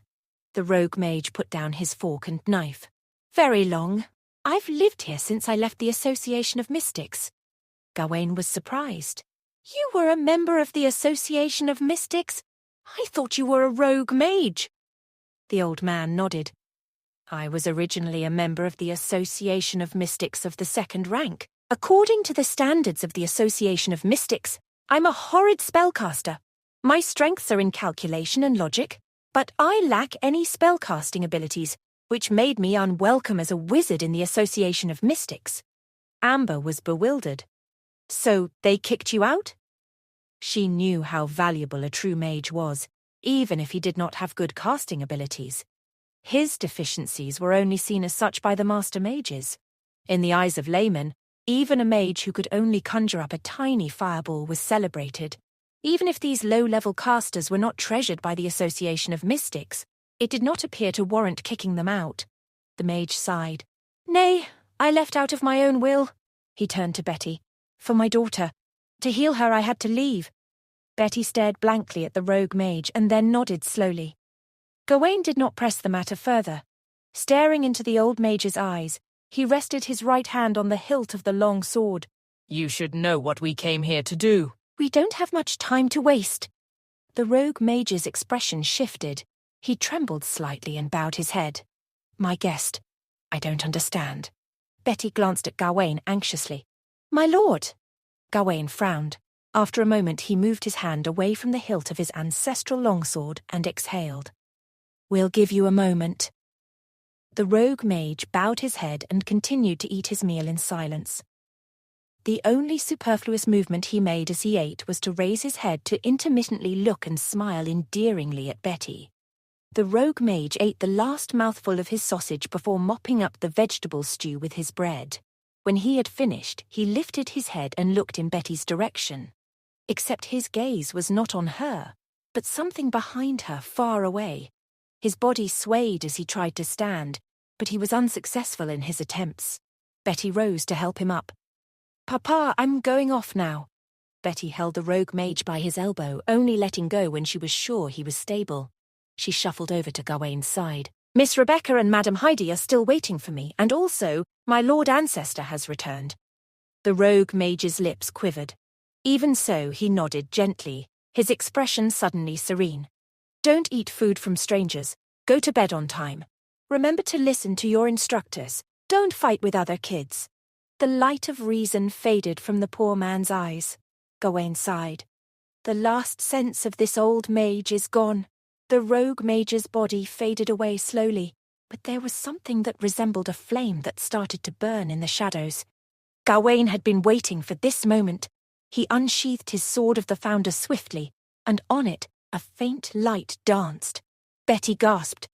The rogue mage put down his fork and knife. "Very long. I've lived here since I left the Association of Mystics." Gawain was surprised. You were a member of the Association of Mystics? I thought you were a rogue mage. The old man nodded. I was originally a member of the Association of Mystics of the second rank. According to the standards of the Association of Mystics, I'm a horrid spellcaster. My strengths are in calculation and logic, but I lack any spellcasting abilities, which made me unwelcome as a wizard in the Association of Mystics. Amber was bewildered. So they kicked you out? She knew how valuable a true mage was, even if he did not have good casting abilities. His deficiencies were only seen as such by the master mages. In the eyes of laymen, even a mage who could only conjure up a tiny fireball was celebrated. Even if these low-level casters were not treasured by the Association of Mystics, it did not appear to warrant kicking them out. The mage sighed. Nay, I left out of my own will. He turned to Betty. For my daughter. To heal her I had to leave. Betty stared blankly at the rogue mage and then nodded slowly. Gawain did not press the matter further. Staring into the old mage's eyes, he rested his right hand on the hilt of the long sword. You should know what we came here to do. We don't have much time to waste. The rogue mage's expression shifted. He trembled slightly and bowed his head. My guest, I don't understand. Betty glanced at Gawain anxiously. My lord. Gawain frowned. After a moment he moved his hand away from the hilt of his ancestral longsword and exhaled. We'll give you a moment. The rogue mage bowed his head and continued to eat his meal in silence. The only superfluous movement he made as he ate was to raise his head to intermittently look and smile endearingly at Betty. The rogue mage ate the last mouthful of his sausage before mopping up the vegetable stew with his bread. When he had finished, he lifted his head and looked in Betty's direction. Except his gaze was not on her, but something behind her, far away. His body swayed as he tried to stand, but he was unsuccessful in his attempts. Betty rose to help him up. Papa, I'm going off now. Betty held the rogue mage by his elbow, only letting go when she was sure he was stable. She shuffled over to Gawain's side. Miss Rebecca and Madam Heidi are still waiting for me, and also, my Lord Ancestor has returned. The rogue mage's lips quivered. Even so, he nodded gently, his expression suddenly serene. Don't eat food from strangers. Go to bed on time. Remember to listen to your instructors. Don't fight with other kids. The light of reason faded from the poor man's eyes. Gawain sighed. The last sense of this old mage is gone. The rogue mage's body faded away slowly, but there was something that resembled a flame that started to burn in the shadows. Gawain had been waiting for this moment. He unsheathed his sword of the founder swiftly, and on it a faint light danced. Betty gasped.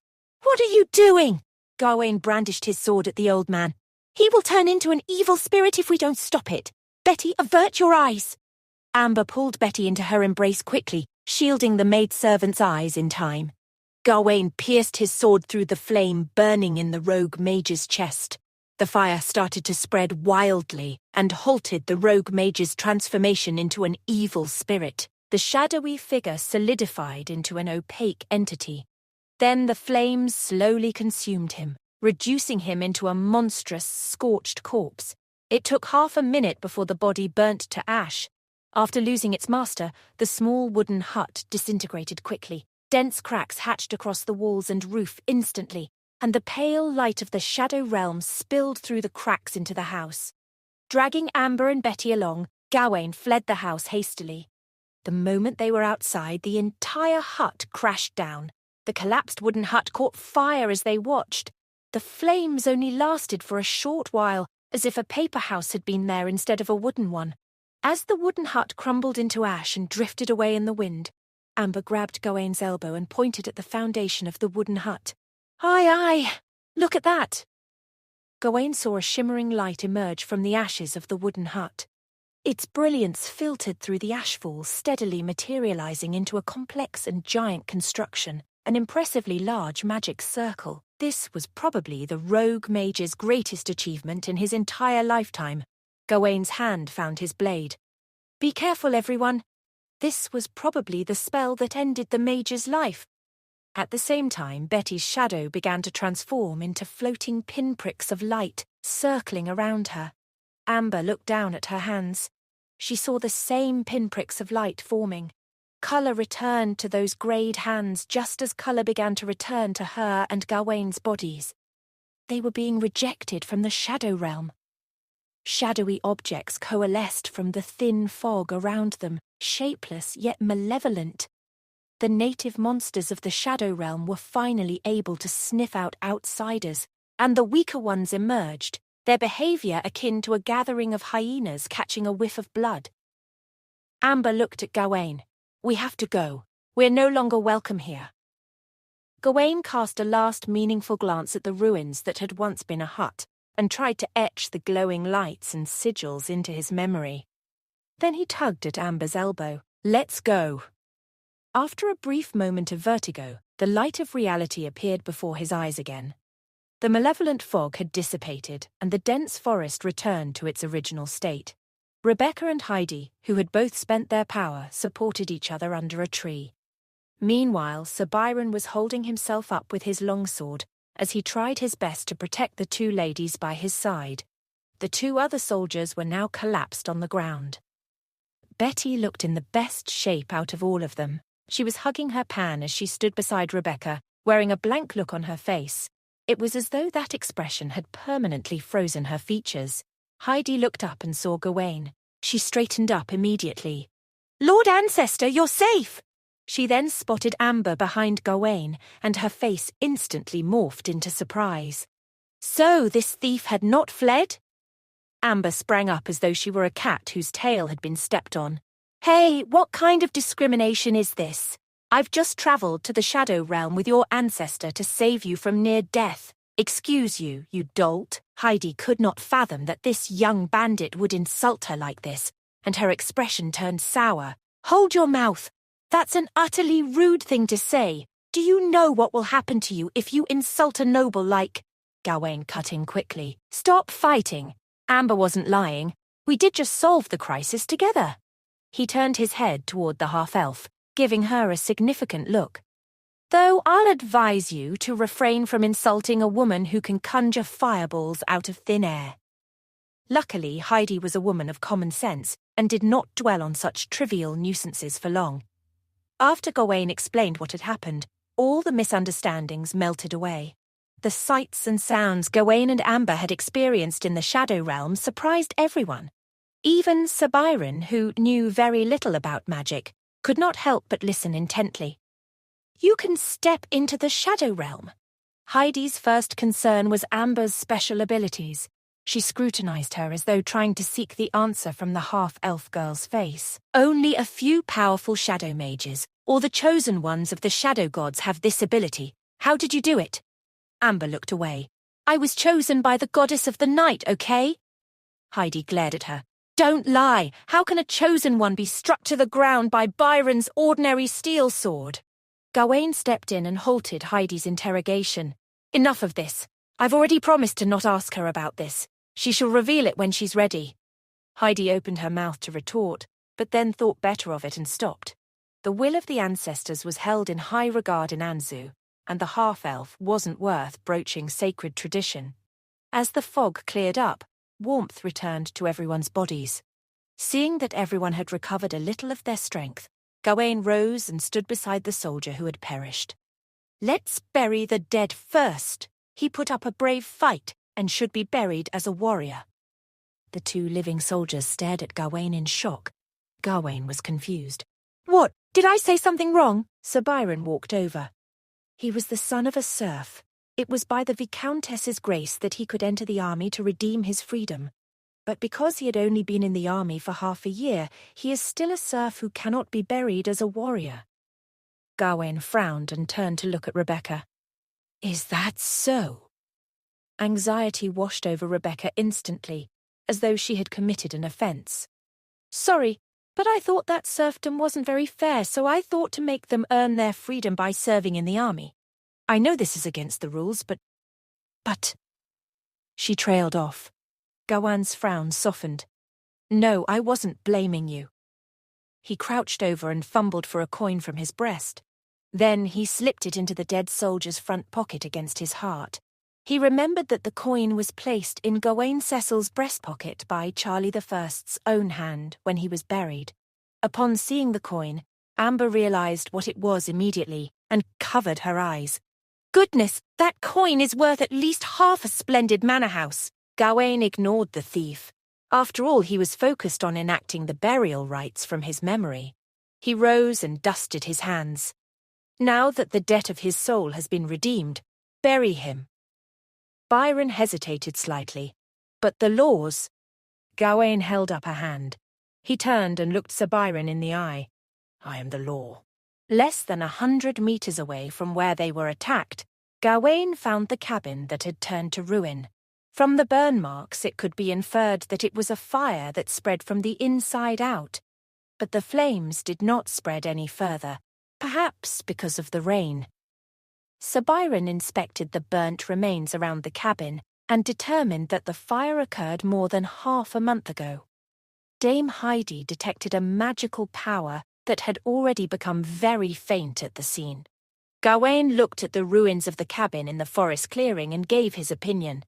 What are you doing? Gawain brandished his sword at the old man. He will turn into an evil spirit if we don't stop it. Betty, avert your eyes. Amber pulled Betty into her embrace quickly, shielding the maidservant's eyes in time. Gawain pierced his sword through the flame burning in the rogue mage's chest. The fire started to spread wildly and halted the rogue mage's transformation into an evil spirit. The shadowy figure solidified into an opaque entity. Then the flames slowly consumed him, reducing him into a monstrous, scorched corpse. It took half a minute before the body burnt to ash. After losing its master, the small wooden hut disintegrated quickly. Dense cracks hatched across the walls and roof instantly, and the pale light of the shadow realm spilled through the cracks into the house. Dragging Amber and Betty along, Gawain fled the house hastily. The moment they were outside, the entire hut crashed down. The collapsed wooden hut caught fire as they watched. The flames only lasted for a short while, as if a paper house had been there instead of a wooden one. As the wooden hut crumbled into ash and drifted away in the wind, Amber grabbed Gawain's elbow and pointed at the foundation of the wooden hut. Aye, aye! Look at that! Gawain saw a shimmering light emerge from the ashes of the wooden hut. Its brilliance filtered through the ashfall, steadily materializing into a complex and giant construction, an impressively large magic circle. This was probably the rogue mage's greatest achievement in his entire lifetime. Gawain's hand found his blade. Be careful, everyone. This was probably the spell that ended the mage's life. At the same time, Betty's shadow began to transform into floating pinpricks of light, circling around her. Amber looked down at her hands. She saw the same pinpricks of light forming. Colour returned to those greyed hands just as colour began to return to her and Gawain's bodies. They were being rejected from the shadow realm. Shadowy objects coalesced from the thin fog around them, shapeless yet malevolent. The native monsters of the shadow realm were finally able to sniff out outsiders, and the weaker ones emerged, their behaviour akin to a gathering of hyenas catching a whiff of blood. Amber looked at Gawain. "We have to go. We're no longer welcome here." Gawain cast a last meaningful glance at the ruins that had once been a hut, and tried to etch the glowing lights and sigils into his memory. Then he tugged at Amber's elbow. "Let's go." After a brief moment of vertigo, the light of reality appeared before his eyes again. The malevolent fog had dissipated, and the dense forest returned to its original state. Rebecca and Heidi, who had both spent their power, supported each other under a tree. Meanwhile, Sir Byron was holding himself up with his longsword as he tried his best to protect the two ladies by his side. The two other soldiers were now collapsed on the ground. Betty looked in the best shape out of all of them. She was hugging her pan as she stood beside Rebecca, wearing a blank look on her face. It was as though that expression had permanently frozen her features. Heidi looked up and saw Gawain. She straightened up immediately. "Lord Ancestor, you're safe!" She then spotted Amber behind Gawain, and her face instantly morphed into surprise. So this thief had not fled? Amber sprang up as though she were a cat whose tail had been stepped on. "Hey, what kind of discrimination is this? I've just travelled to the Shadow Realm with your ancestor to save you from near death. Excuse you, you dolt." Heidi could not fathom that this young bandit would insult her like this, and her expression turned sour. "Hold your mouth! That's an utterly rude thing to say. Do you know what will happen to you if you insult a noble like—" Gawain cut in quickly. "Stop fighting. Amber wasn't lying. We did just solve the crisis together." He turned his head toward the half-elf, giving her a significant look. "Though I'll advise you to refrain from insulting a woman who can conjure fireballs out of thin air." Luckily, Heidi was a woman of common sense and did not dwell on such trivial nuisances for long. After Gawain explained what had happened, all the misunderstandings melted away. The sights and sounds Gawain and Amber had experienced in the Shadow Realm surprised everyone. Even Sir Byron, who knew very little about magic, could not help but listen intently. "You can step into the Shadow Realm." Heidi's first concern was Amber's special abilities. She scrutinized her as though trying to seek the answer from the half-elf girl's face. "Only a few powerful shadow mages, or the chosen ones of the shadow gods, have this ability. How did you do it?" Amber looked away. "I was chosen by the goddess of the night, okay?" Heidi glared at her. "Don't lie! How can a chosen one be struck to the ground by Byron's ordinary steel sword?" Gawain stepped in and halted Heidi's interrogation. "Enough of this. I've already promised to not ask her about this. She shall reveal it when she's ready." Heidi opened her mouth to retort, but then thought better of it and stopped. The will of the ancestors was held in high regard in Anzu, and the half-elf wasn't worth broaching sacred tradition. As the fog cleared up, warmth returned to everyone's bodies. Seeing that everyone had recovered a little of their strength, Gawain rose and stood beside the soldier who had perished. "Let's bury the dead first. He put up a brave fight and should be buried as a warrior." The two living soldiers stared at Gawain in shock. Gawain was confused. "What? Did I say something wrong?" Sir Byron walked over. He was the son of a serf. It was by the Viscountess's grace that he could enter the army to redeem his freedom. But because he had only been in the army for half a year, he is still a serf who cannot be buried as a warrior. Gawain frowned and turned to look at Rebecca. "Is that so?" Anxiety washed over Rebecca instantly, as though she had committed an offence. "Sorry, but I thought that serfdom wasn't very fair, so I thought to make them earn their freedom by serving in the army. I know this is against the rules, but... She trailed off. Gawain's frown softened. "No, I wasn't blaming you." He crouched over and fumbled for a coin from his breast. Then he slipped it into the dead soldier's front pocket against his heart. He remembered that the coin was placed in Gawain Cecil's breast pocket by Charlie I's own hand when he was buried. Upon seeing the coin, Amber realized what it was immediately and covered her eyes. Goodness, that coin is worth at least half a splendid manor house. Gawain ignored the thief. After all, he was focused on enacting the burial rites from his memory. He rose and dusted his hands. Now that the debt of his soul has been redeemed, bury him. Byron hesitated slightly. But the laws... Gawain held up a hand. He turned and looked Sir Byron in the eye. I am the law. Less than 100 meters away from where they were attacked, Gawain found the cabin that had turned to ruin. From the burn marks, it could be inferred that it was a fire that spread from the inside out. But the flames did not spread any further, perhaps because of the rain. Sir Byron inspected the burnt remains around the cabin and determined that the fire occurred more than half a month ago. Dame Heidi detected a magical power that had already become very faint at the scene. Gawain looked at the ruins of the cabin in the forest clearing and gave his opinion.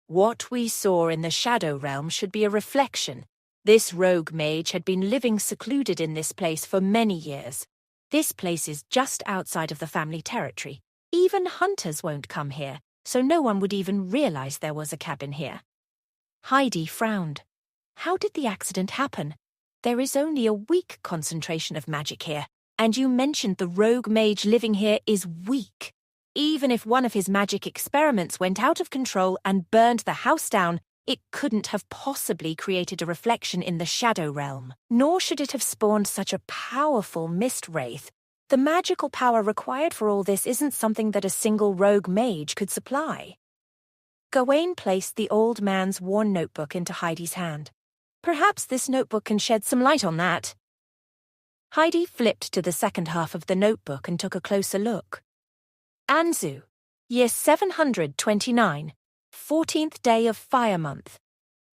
What we saw in the Shadow Realm should be a reflection. This rogue mage had been living secluded in this place for many years. This place is just outside of the family territory. Even hunters won't come here, so no one would even realize there was a cabin here. Heidi frowned. How did the accident happen? There is only a weak concentration of magic here, and you mentioned the rogue mage living here is weak. Even if one of his magic experiments went out of control and burned the house down, it couldn't have possibly created a reflection in the Shadow Realm. Nor should it have spawned such a powerful mist wraith. The magical power required for all this isn't something that a single rogue mage could supply. Gawain placed the old man's worn notebook into Heidi's hand. Perhaps this notebook can shed some light on that. Heidi flipped to the second half of the notebook and took a closer look. Anzu, year 729, 14th day of Fire Month.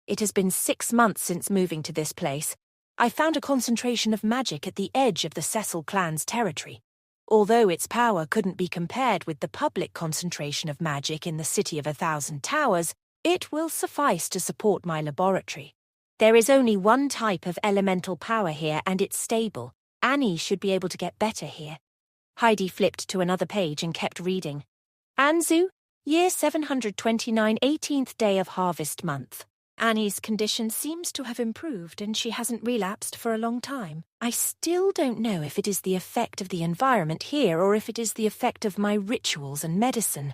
It has been 6 months since moving to this place. I found a concentration of magic at the edge of the Cecil clan's territory. Although its power couldn't be compared with the public concentration of magic in the City of 1,000 Towers, it will suffice to support my laboratory. There is only one type of elemental power here, and it's stable. Annie should be able to get better here. Heidi flipped to another page and kept reading. Anzu, year 729, 18th day of Harvest Month. Annie's condition seems to have improved and she hasn't relapsed for a long time. I still don't know if it is the effect of the environment here or if it is the effect of my rituals and medicine.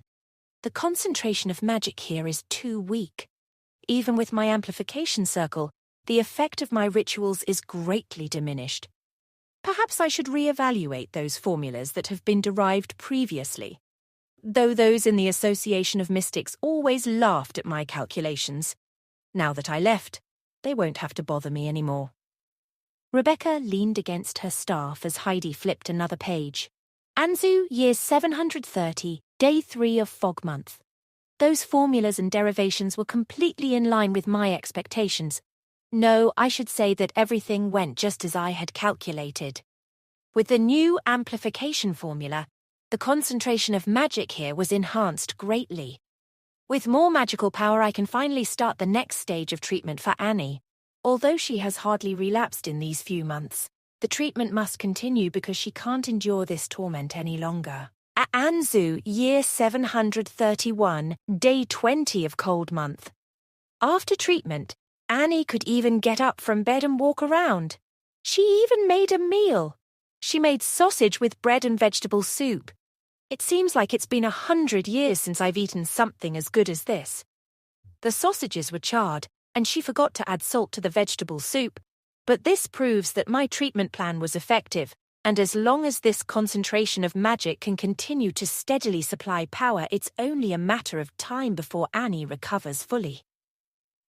The concentration of magic here is too weak. Even with my amplification circle, the effect of my rituals is greatly diminished. Perhaps I should re-evaluate those formulas that have been derived previously. Though those in the Association of Mystics always laughed at my calculations. Now that I left, they won't have to bother me anymore. Rebecca leaned against her staff as Heidi flipped another page. Anzu, year 730, day 3 of Fog Month. Those formulas and derivations were completely in line with my expectations. No, I should say that everything went just as I had calculated. With the new amplification formula, the concentration of magic here was enhanced greatly. With more magical power, I can finally start the next stage of treatment for Annie. Although she has hardly relapsed in these few months, the treatment must continue because she can't endure this torment any longer. Anzu, year 731, day 20 of Cold Month. After treatment, Annie could even get up from bed and walk around. She even made a meal. She made sausage with bread and vegetable soup. It seems like it's been 100 years since I've eaten something as good as this. The sausages were charred, and she forgot to add salt to the vegetable soup, but this proves that my treatment plan was effective, and as long as this concentration of magic can continue to steadily supply power, it's only a matter of time before Annie recovers fully.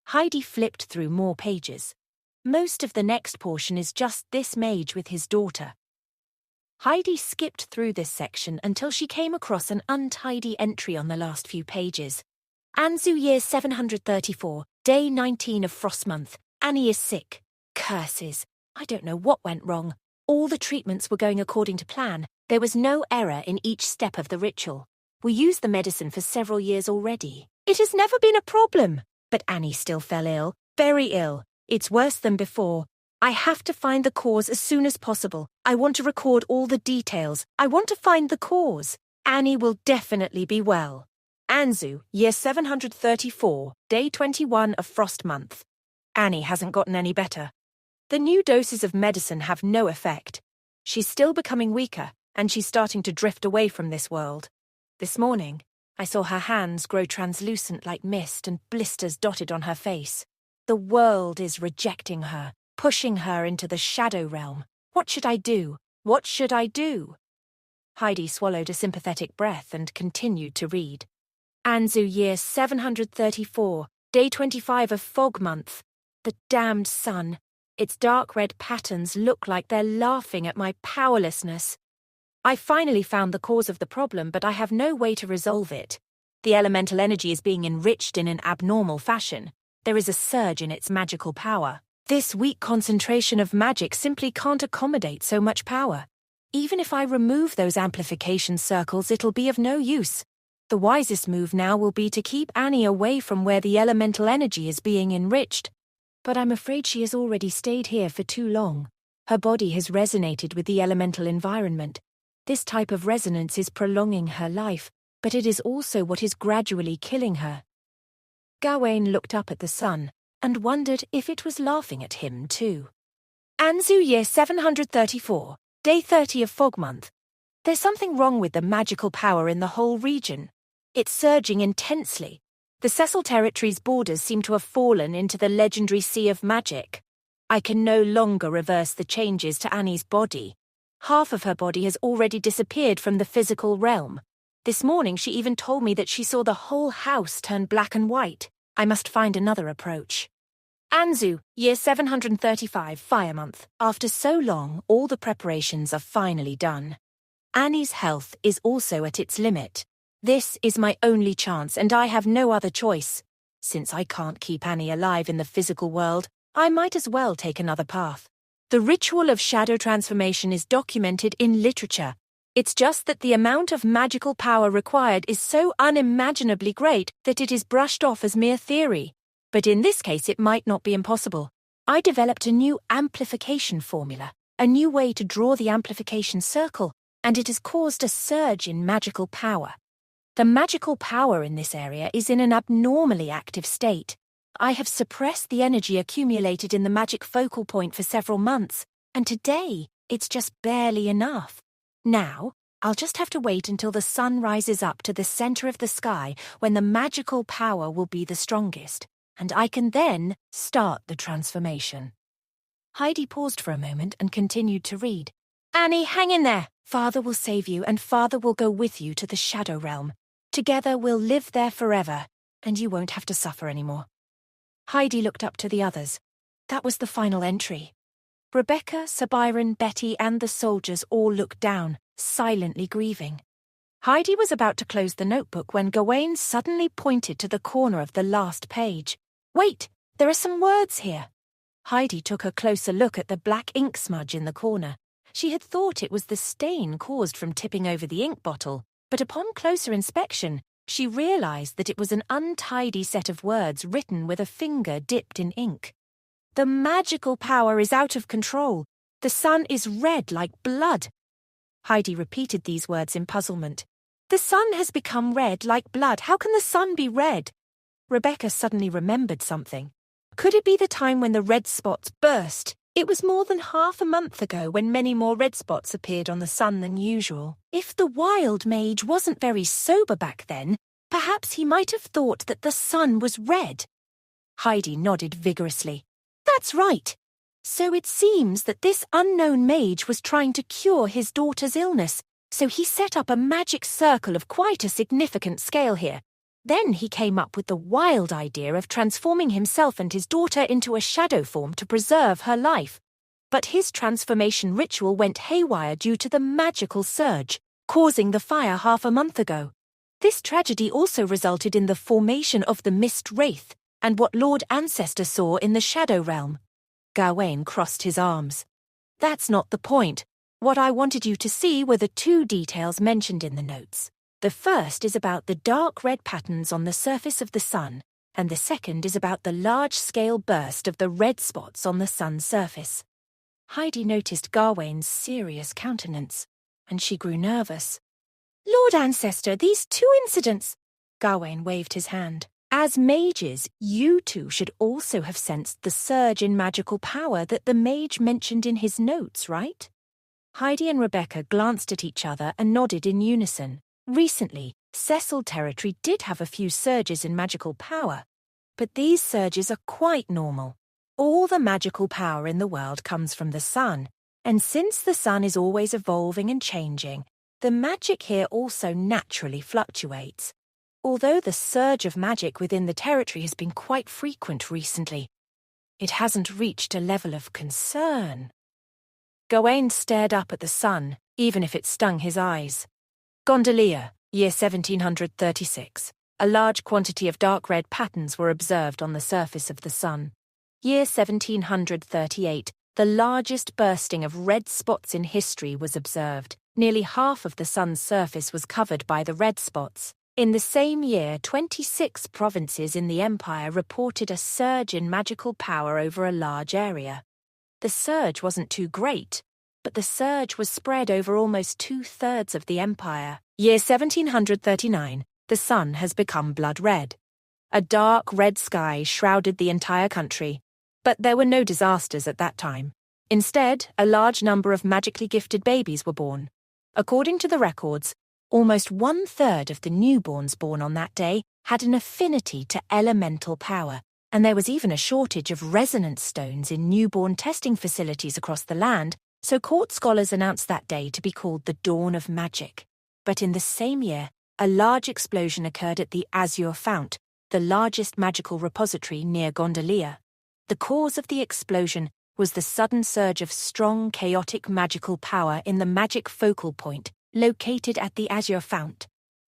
Heidi flipped through more pages. Most of the next portion is just this mage with his daughter. Heidi skipped through this section until she came across an untidy entry on the last few pages. Anzu, year 734, day 19 of Frost Month. Annie is sick. Curses. I don't know what went wrong. All the treatments were going according to plan. There was no error in each step of the ritual. We used the medicine for several years already. It has never been a problem. But Annie still fell ill, very ill. It's worse than before. I have to find the cause as soon as possible. I want to record all the details. I want to find the cause. Annie will definitely be well. Anzu, year 734, day 21 of Frost Month. Annie hasn't gotten any better. The new doses of medicine have no effect. She's still becoming weaker, and she's starting to drift away from this world. This morning, I saw her hands grow translucent like mist and blisters dotted on her face. The world is rejecting her, pushing her into the shadow realm. What should I do? What should I do? Heidi swallowed a sympathetic breath and continued to read. Anzu year 734, day 25 of Fog Month. The damned sun. Its dark red patterns look like they're laughing at my powerlessness. I finally found the cause of the problem, but I have no way to resolve it. The elemental energy is being enriched in an abnormal fashion. There is a surge in its magical power. This weak concentration of magic simply can't accommodate so much power. Even if I remove those amplification circles, it'll be of no use. The wisest move now will be to keep Annie away from where the elemental energy is being enriched. But I'm afraid she has already stayed here for too long. Her body has resonated with the elemental environment. This type of resonance is prolonging her life, but it is also what is gradually killing her. Gawain looked up at the sun and wondered if it was laughing at him too. Anzu year 734, day 30 of Fog Month. There's something wrong with the magical power in the whole region. It's surging intensely. The Cecil territory's borders seem to have fallen into the legendary sea of magic. I can no longer reverse the changes to Annie's body. Half of her body has already disappeared from the physical realm. This morning she even told me that she saw the whole house turn black and white. I must find another approach. Anzu, year 735, Fire Month. After so long, all the preparations are finally done. Annie's health is also at its limit. This is my only chance, and I have no other choice. Since I can't keep Annie alive in the physical world, I might as well take another path. The ritual of shadow transformation is documented in literature. It's just that the amount of magical power required is so unimaginably great that it is brushed off as mere theory. But in this case, it might not be impossible. I developed a new amplification formula, a new way to draw the amplification circle, and it has caused a surge in magical power. The magical power in this area is in an abnormally active state. I have suppressed the energy accumulated in the magic focal point for several months, and today it's just barely enough. Now, I'll just have to wait until the sun rises up to the center of the sky when the magical power will be the strongest, and I can then start the transformation. Heidi paused for a moment and continued to read. Annie, hang in there. Father will save you, and Father will go with you to the Shadow Realm. Together we'll live there forever, and you won't have to suffer anymore. Heidi looked up to the others. That was the final entry. Rebecca, Sir Byron, Betty, and the soldiers all looked down, silently grieving. Heidi was about to close the notebook when Gawain suddenly pointed to the corner of the last page. Wait, there are some words here. Heidi took a closer look at the black ink smudge in the corner. She had thought it was the stain caused from tipping over the ink bottle, but upon closer inspection, she realized that it was an untidy set of words written with a finger dipped in ink. The magical power is out of control. The sun is red like blood. Heidi repeated these words in puzzlement. The sun has become red like blood. How can the sun be red? Rebecca suddenly remembered something. Could it be the time when the red spots burst? It was more than half a month ago when many more red spots appeared on the sun than usual. If the wild mage wasn't very sober back then, perhaps he might have thought that the sun was red. Heidi nodded vigorously. That's right. So it seems that this unknown mage was trying to cure his daughter's illness, so he set up a magic circle of quite a significant scale here. Then he came up with the wild idea of transforming himself and his daughter into a shadow form to preserve her life. But his transformation ritual went haywire due to the magical surge, causing the fire half a month ago. This tragedy also resulted in the formation of the Mist Wraith and what Lord Ancestor saw in the Shadow Realm. Gawain crossed his arms. That's not the point. What I wanted you to see were the two details mentioned in the notes. The first is about the dark red patterns on the surface of the sun, and the second is about the large-scale burst of the red spots on the sun's surface. Heidi noticed Gawain's serious countenance, and she grew nervous. Lord Ancestor, these two incidents— Gawain waved his hand. As mages, you two should also have sensed the surge in magical power that the mage mentioned in his notes, right? Heidi and Rebecca glanced at each other and nodded in unison. Recently, Cecil territory did have a few surges in magical power, but these surges are quite normal. All the magical power in the world comes from the sun, and since the sun is always evolving and changing, the magic here also naturally fluctuates. Although the surge of magic within the territory has been quite frequent recently, it hasn't reached a level of concern. Gawain stared up at the sun, even if it stung his eyes. Gondolier, year 1736. A large quantity of dark red patterns were observed on the surface of the sun. Year 1738. The largest bursting of red spots in history was observed. Nearly half of the sun's surface was covered by the red spots. In the same year, 26 provinces in the empire reported a surge in magical power over a large area. The surge wasn't too great, but the surge was spread over almost 2/3 of the empire. Year 1739, the sun has become blood red. A dark red sky shrouded the entire country, but there were no disasters at that time. Instead, a large number of magically gifted babies were born. According to the records, almost 1/3 of the newborns born on that day had an affinity to elemental power, and there was even a shortage of resonance stones in newborn testing facilities across the land, so court scholars announced that day to be called the Dawn of Magic. But in the same year, a large explosion occurred at the Azure Fount, the largest magical repository near Gondolier. The cause of the explosion was the sudden surge of strong, chaotic magical power in the magic focal point, located at the Azure Fount.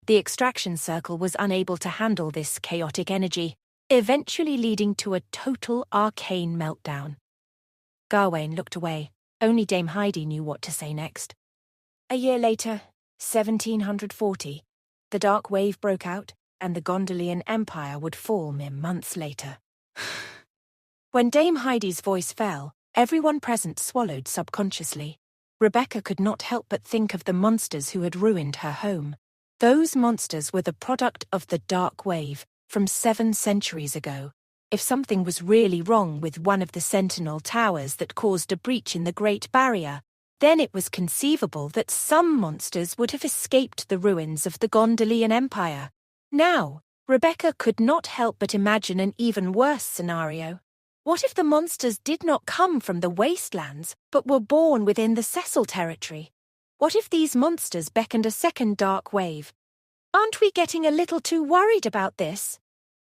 The extraction circle was unable to handle this chaotic energy, eventually leading to a total arcane meltdown. Gawain looked away. Only Dame Heidi knew what to say next. A year later, 1740, the dark wave broke out, and the Gondolian Empire would fall mere months later. When Dame Heidi's voice fell, everyone present swallowed subconsciously. Rebecca could not help but think of the monsters who had ruined her home. Those monsters were the product of the dark wave from 7 centuries ago. If something was really wrong with one of the sentinel towers that caused a breach in the Great Barrier, then it was conceivable that some monsters would have escaped the ruins of the Gondolian Empire. Now, Rebecca could not help but imagine an even worse scenario. What if the monsters did not come from the wastelands, but were born within the Cecil territory? What if these monsters beckoned a second dark wave? Aren't we getting a little too worried about this?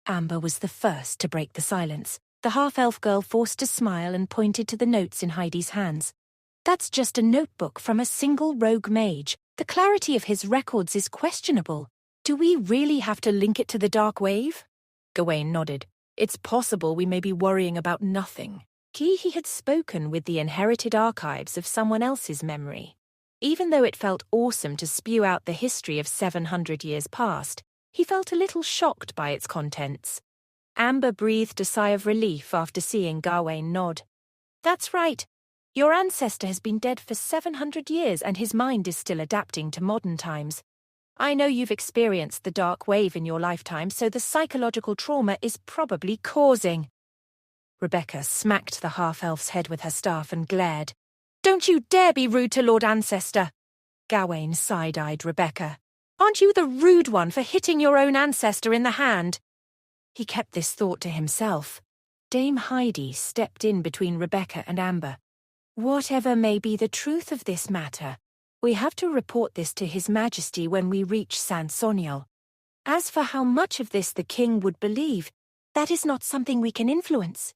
Amber was the first to break the silence. The half-elf girl forced a smile and pointed to the notes in Heidi's hands. That's just a notebook from a single rogue mage. The clarity of his records is questionable. Do we really have to link it to the dark wave? Gawain nodded. It's possible we may be worrying about nothing. He had spoken with the inherited archives of someone else's memory. Even though it felt awesome to spew out the history of 700 years past, he felt a little shocked by its contents. Amber breathed a sigh of relief after seeing Gawain nod. That's right. Your ancestor has been dead for 700 years and his mind is still adapting to modern times. I know you've experienced the dark wave in your lifetime, so the psychological trauma is probably causing. Rebecca smacked the half-elf's head with her staff and glared. Don't you dare be rude to Lord Ancestor! Gawain side-eyed Rebecca. Aren't you the rude one for hitting your own ancestor in the hand? He kept this thought to himself. Dame Heidi stepped in between Rebecca and Amber. Whatever may be the truth of this matter, we have to report this to His Majesty when we reach Sansonial. As for how much of this the king would believe, that is not something we can influence.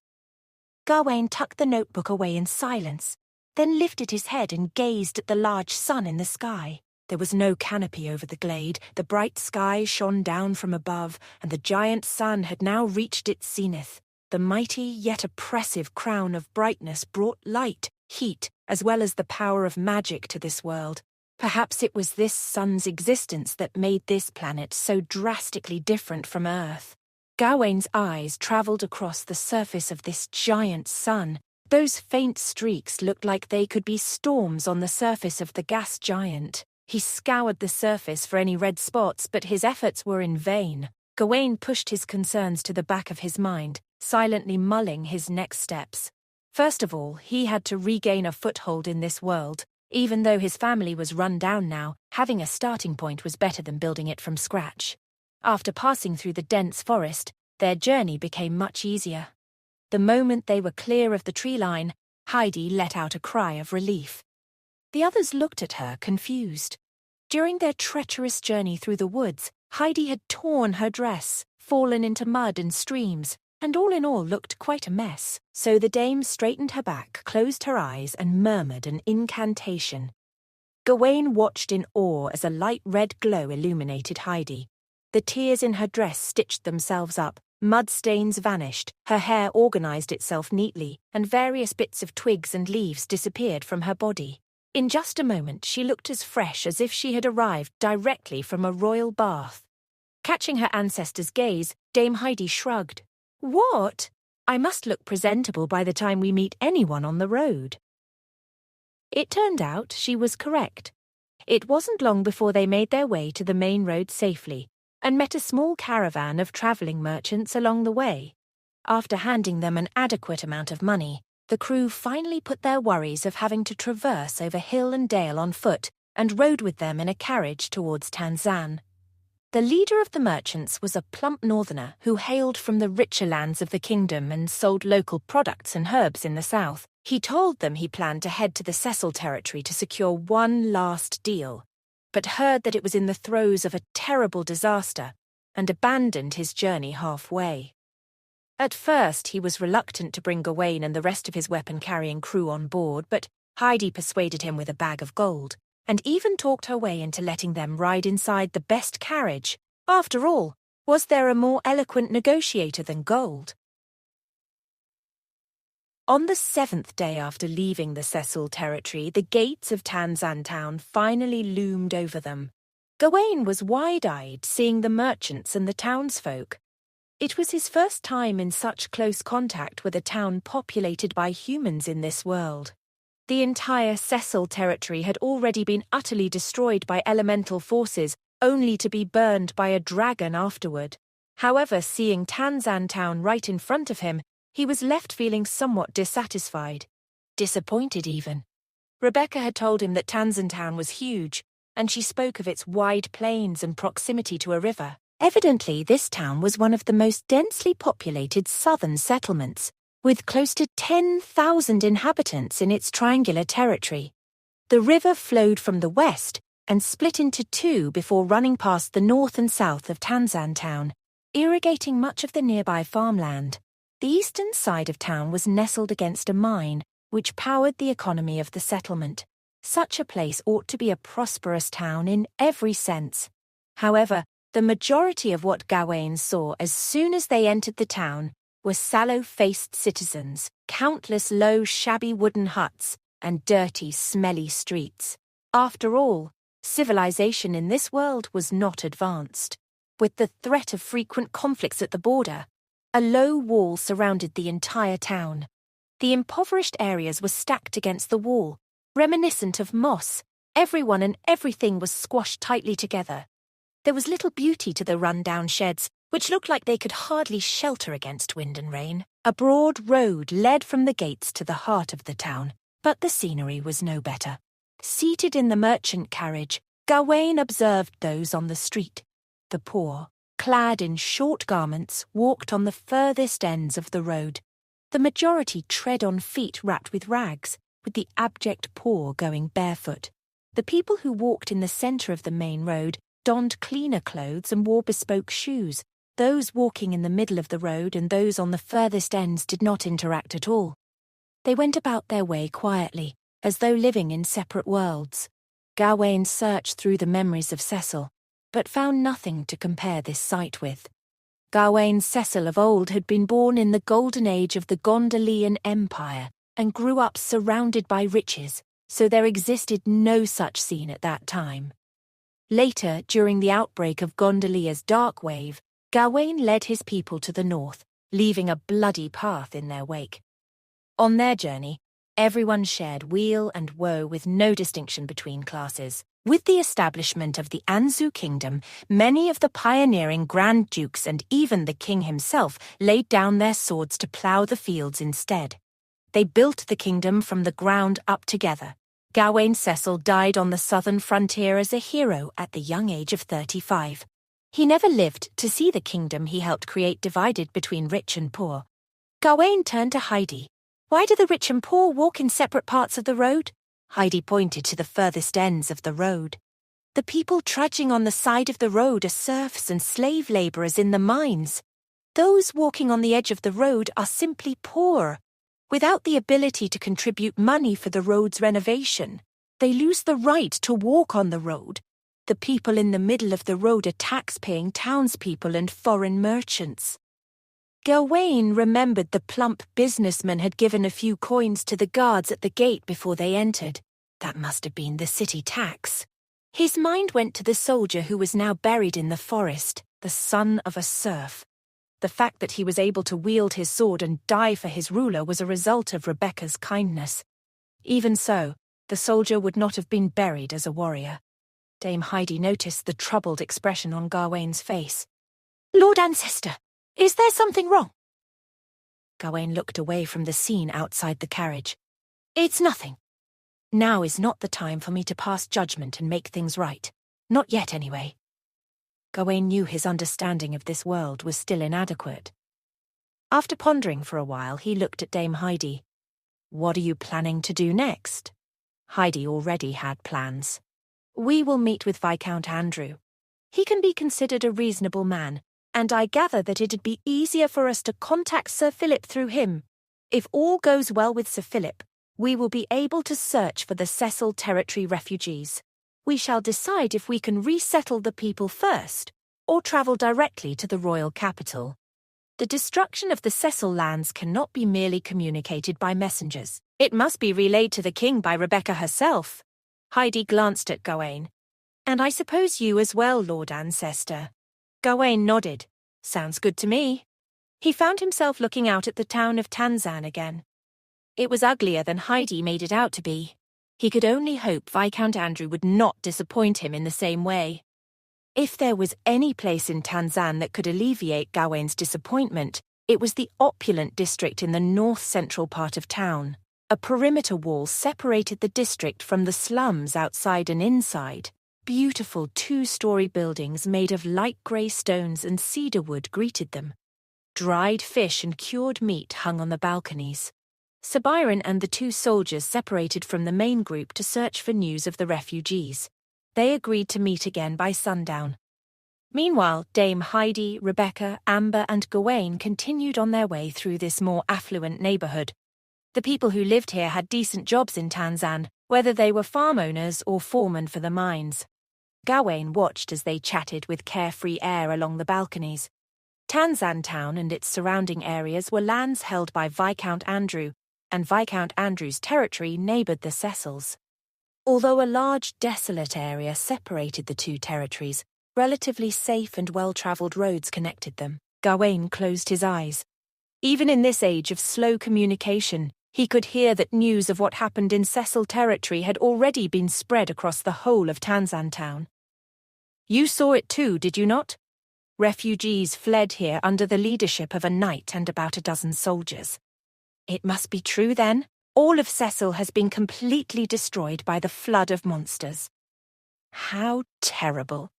Gawain tucked the notebook away in silence, then lifted his head and gazed at the large sun in the sky. There was no canopy over the glade, the bright sky shone down from above, and the giant sun had now reached its zenith. The mighty yet oppressive crown of brightness brought light, heat, as well as the power of magic to this world. Perhaps it was this sun's existence that made this planet so drastically different from Earth. Gawain's eyes travelled across the surface of this giant sun. Those faint streaks looked like they could be storms on the surface of the gas giant. He scoured the surface for any red spots, but his efforts were in vain. Gawain pushed his concerns to the back of his mind, silently mulling his next steps. First of all, he had to regain a foothold in this world. Even though his family was run down now, having a starting point was better than building it from scratch. After passing through the dense forest, their journey became much easier. The moment they were clear of the tree line, Heidi let out a cry of relief. The others looked at her, confused. During their treacherous journey through the woods, Heidi had torn her dress, fallen into mud and streams, and all in all looked quite a mess. So the dame straightened her back, closed her eyes, and murmured an incantation. Gawain watched in awe as a light red glow illuminated Heidi. The tears in her dress stitched themselves up, mud stains vanished, her hair organized itself neatly, and various bits of twigs and leaves disappeared from her body. In just a moment, she looked as fresh as if she had arrived directly from a royal bath. Catching her ancestor's gaze, Dame Heidi shrugged. "What? I must look presentable by the time we meet anyone on the road." It turned out she was correct. It wasn't long before they made their way to the main road safely, and met a small caravan of travelling merchants along the way. After handing them an adequate amount of money, the crew finally put their worries of having to traverse over hill and dale on foot and rode with them in a carriage towards Tanzan. The leader of the merchants was a plump northerner who hailed from the richer lands of the kingdom and sold local products and herbs in the south. He told them he planned to head to the Cecil territory to secure one last deal, but heard that it was in the throes of a terrible disaster and abandoned his journey halfway. At first, he was reluctant to bring Gawain and the rest of his weapon-carrying crew on board, but Heidi persuaded him with a bag of gold, and even talked her way into letting them ride inside the best carriage. After all, was there a more eloquent negotiator than gold? On the 7th day after leaving the Cecil territory, the gates of Tanzan town finally loomed over them. Gawain was wide-eyed, seeing the merchants and the townsfolk. It was his first time in such close contact with a town populated by humans in this world. The entire Cecil territory had already been utterly destroyed by elemental forces, only to be burned by a dragon afterward. However, seeing Tanzan town right in front of him, he was left feeling somewhat dissatisfied. Disappointed even. Rebecca had told him that Tanzan town was huge, and she spoke of its wide plains and proximity to a river. Evidently, this town was one of the most densely populated southern settlements, with close to 10,000 inhabitants in its triangular territory. The river flowed from the west and split into two before running past the north and south of Tanzan town, irrigating much of the nearby farmland. The eastern side of town was nestled against a mine, which powered the economy of the settlement. Such a place ought to be a prosperous town in every sense. However, the majority of what Gawain saw as soon as they entered the town were sallow-faced citizens, countless low, shabby wooden huts, and dirty, smelly streets. After all, civilization in this world was not advanced. With the threat of frequent conflicts at the border, a low wall surrounded the entire town. The impoverished areas were stacked against the wall, reminiscent of moss. Everyone and everything was squashed tightly together. There was little beauty to the run-down sheds, which looked like they could hardly shelter against wind and rain. A broad road led from the gates to the heart of the town, but the scenery was no better. Seated in the merchant carriage, Gawain observed those on the street. The poor, clad in short garments, walked on the furthest ends of the road. The majority tread on feet wrapped with rags, with the abject poor going barefoot. The people who walked in the centre of the main road donned cleaner clothes and wore bespoke shoes. Those walking in the middle of the road and those on the furthest ends did not interact at all. They went about their way quietly, as though living in separate worlds. Gawain searched through the memories of Cecil, but found nothing to compare this sight with. Gawain's Cecil of old had been born in the golden age of the Gondolian Empire and grew up surrounded by riches, so there existed no such scene at that time. Later, during the outbreak of Gondolia's dark wave, Gawain led his people to the north, leaving a bloody path in their wake. On their journey, everyone shared weal and woe with no distinction between classes. With the establishment of the Anzu kingdom, many of the pioneering Grand Dukes and even the king himself laid down their swords to plough the fields instead. They built the kingdom from the ground up together. Gawain Cecil died on the southern frontier as a hero at the young age of 35. He never lived to see the kingdom he helped create divided between rich and poor. Gawain turned to Heidi. "Why do the rich and poor walk in separate parts of the road?" Heidi pointed to the furthest ends of the road. "The people trudging on the side of the road are serfs and slave labourers in the mines. Those walking on the edge of the road are simply poor, without the ability to contribute money for the road's renovation. They lose the right to walk on the road. The people in the middle of the road are tax-paying townspeople and foreign merchants." Gawain remembered the plump businessman had given a few coins to the guards at the gate before they entered. That must have been the city tax. His mind went to the soldier who was now buried in the forest, the son of a serf. The fact that he was able to wield his sword and die for his ruler was a result of Rebecca's kindness. Even so, the soldier would not have been buried as a warrior. Dame Heidi noticed the troubled expression on Gawain's face. "Lord Ancestor, is there something wrong?" Gawain looked away from the scene outside the carriage. "It's nothing. Now is not the time for me to pass judgment and make things right. Not yet, anyway." Gawain knew his understanding of this world was still inadequate. After pondering for a while, he looked at Dame Heidi. "What are you planning to do next?" Heidi already had plans. "We will meet with Viscount Andrew. He can be considered a reasonable man, and I gather that it'd be easier for us to contact Sir Philip through him. If all goes well with Sir Philip, we will be able to search for the Cecil territory refugees. We shall decide if we can resettle the people first, or travel directly to the royal capital. The destruction of the Cecil lands cannot be merely communicated by messengers. It must be relayed to the king by Rebecca herself." Heidi glanced at Gawain. "And I suppose you as well, Lord Ancestor." Gawain nodded. "Sounds good to me." He found himself looking out at the town of Tanzan again. It was uglier than Heidi made it out to be. He could only hope Viscount Andrew would not disappoint him in the same way. If there was any place in Tanzan that could alleviate Gawain's disappointment, it was the opulent district in the north-central part of town. A perimeter wall separated the district from the slums outside and inside. Beautiful two-story buildings made of light grey stones and cedar wood greeted them. Dried fish and cured meat hung on the balconies. Sir Byron and the two soldiers separated from the main group to search for news of the refugees. They agreed to meet again by sundown. Meanwhile, Dame Heidi, Rebecca, Amber and Gawain continued on their way through this more affluent neighbourhood. The people who lived here had decent jobs in Tanzan, whether they were farm owners or foremen for the mines. Gawain watched as they chatted with carefree air along the balconies. Tanzan town and its surrounding areas were lands held by Viscount Andrew, and Viscount Andrew's territory neighboured the Cecils. Although a large, desolate area separated the two territories, relatively safe and well-travelled roads connected them. Gawain closed his eyes. Even in this age of slow communication, he could hear that news of what happened in Cecil territory had already been spread across the whole of Tanzan town. "You saw it too, did you not? Refugees fled here under the leadership of a knight and about a dozen soldiers. It must be true then. All of Cecil has been completely destroyed by the flood of monsters." "How terrible.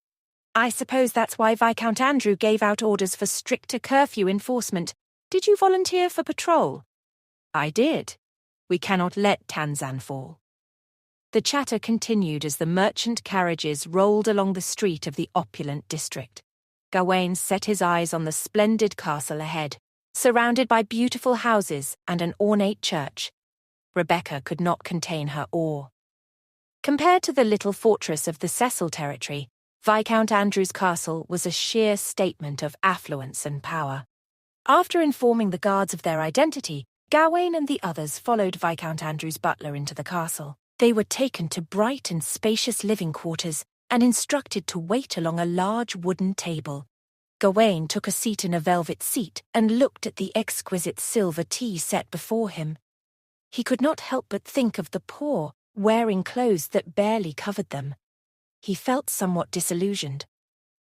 I suppose that's why Viscount Andrew gave out orders for stricter curfew enforcement. Did you volunteer for patrol?" "I did. We cannot let Tanzan fall." The chatter continued as the merchant carriages rolled along the street of the opulent district. Gawain set his eyes on the splendid castle ahead, surrounded by beautiful houses and an ornate church. Rebecca could not contain her awe. Compared to the little fortress of the Cecil territory, Viscount Andrew's castle was a sheer statement of affluence and power. After informing the guards of their identity, Gawain and the others followed Viscount Andrew's butler into the castle. They were taken to bright and spacious living quarters and instructed to wait along a large wooden table. Gawain took a seat in a velvet seat and looked at the exquisite silver tea set before him. He could not help but think of the poor, wearing clothes that barely covered them. He felt somewhat disillusioned.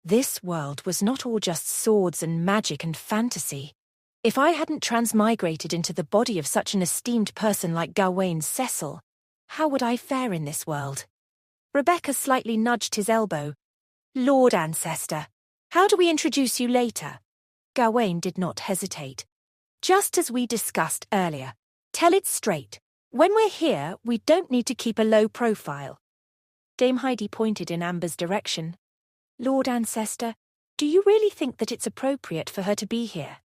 This world was not all just swords and magic and fantasy. If I hadn't transmigrated into the body of such an esteemed person like Gawain Cecil, how would I fare in this world? Rebecca slightly nudged his elbow. Lord Ancestor, how do we introduce you later? Gawain did not hesitate. Just as we discussed earlier. Tell it straight. When we're here, we don't need to keep a low profile. Dame Heidi pointed in Amber's direction. Lord Ancestor, do you really think that it's appropriate for her to be here?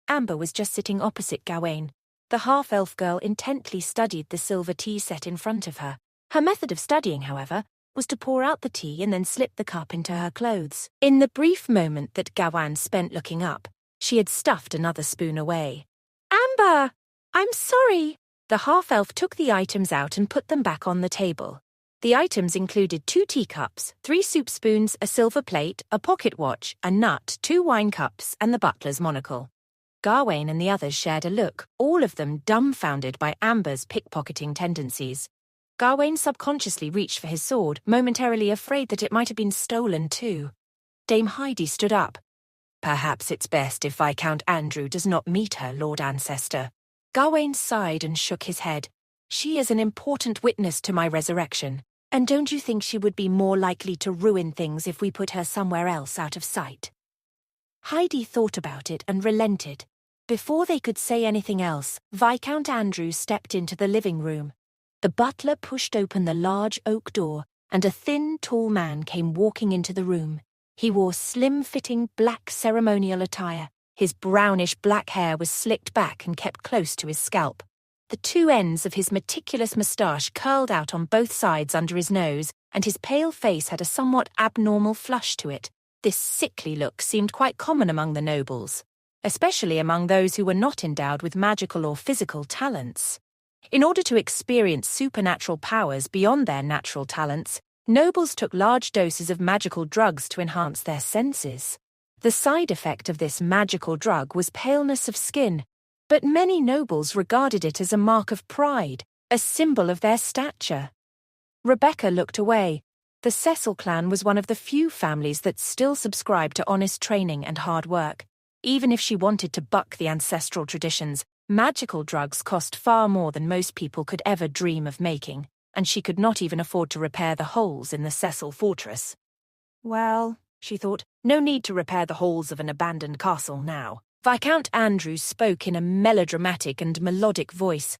Amber was just sitting opposite Gawain. The half-elf girl intently studied the silver tea set in front of her. Her method of studying, however, was to pour out the tea and then slip the cup into her clothes. In the brief moment that Gawain spent looking up, she had stuffed another spoon away. Amber! I'm sorry! The half-elf took the items out and put them back on the table. The items included 2 teacups, 3 soup spoons, a silver plate, a pocket watch, a nut, 2 wine cups, and the butler's monocle. Gawain and the others shared a look, all of them dumbfounded by Amber's pickpocketing tendencies. Gawain subconsciously reached for his sword, momentarily afraid that it might have been stolen too. Dame Heidi stood up. Perhaps it's best if Viscount Andrew does not meet her, Lord Ancestor. Gawain sighed and shook his head. She is an important witness to my resurrection, and don't you think she would be more likely to ruin things if we put her somewhere else out of sight? Heidi thought about it and relented. Before they could say anything else, Viscount Andrew stepped into the living room. The butler pushed open the large oak door, and a thin, tall man came walking into the room. He wore slim-fitting black ceremonial attire. His brownish-black hair was slicked back and kept close to his scalp. The 2 ends of his meticulous moustache curled out on both sides under his nose, and his pale face had a somewhat abnormal flush to it. This sickly look seemed quite common among the nobles, especially among those who were not endowed with magical or physical talents. In order to experience supernatural powers beyond their natural talents, nobles took large doses of magical drugs to enhance their senses. The side effect of this magical drug was paleness of skin, but many nobles regarded it as a mark of pride, a symbol of their stature. Rebecca looked away. The Cecil clan was one of the few families that still subscribed to honest training and hard work. Even if she wanted to buck the ancestral traditions, magical drugs cost far more than most people could ever dream of making, and she could not even afford to repair the holes in the Cecil fortress. Well, she thought, no need to repair the halls of an abandoned castle now. Viscount Andrew spoke in a melodramatic and melodic voice.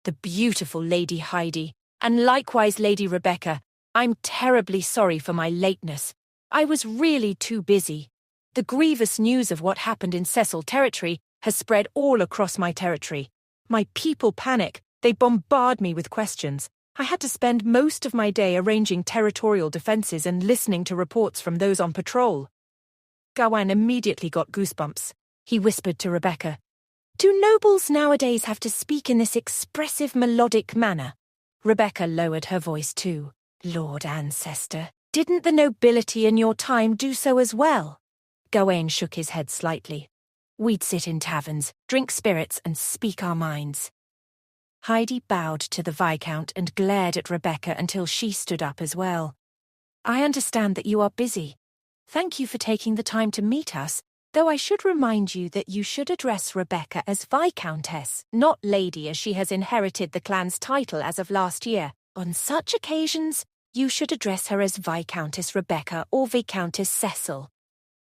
The beautiful Lady Heidi, and likewise Lady Rebecca, I'm terribly sorry for my lateness. I was really too busy. The grievous news of what happened in Cecil territory has spread all across my territory. My people panic. They bombard me with questions. I had to spend most of my day arranging territorial defenses and listening to reports from those on patrol. Gawain immediately got goosebumps. He whispered to Rebecca, Do nobles nowadays have to speak in this expressive melodic manner? Rebecca lowered her voice too. Lord Ancestor, didn't the nobility in your time do so as well? Gawain shook his head slightly. We'd sit in taverns, drink spirits, and speak our minds. Heidi bowed to the Viscount and glared at Rebecca until she stood up as well. I understand that you are busy. Thank you for taking the time to meet us, though I should remind you that you should address Rebecca as Viscountess, not Lady, as she has inherited the clan's title as of last year. On such occasions, you should address her as Viscountess Rebecca or Viscountess Cecil.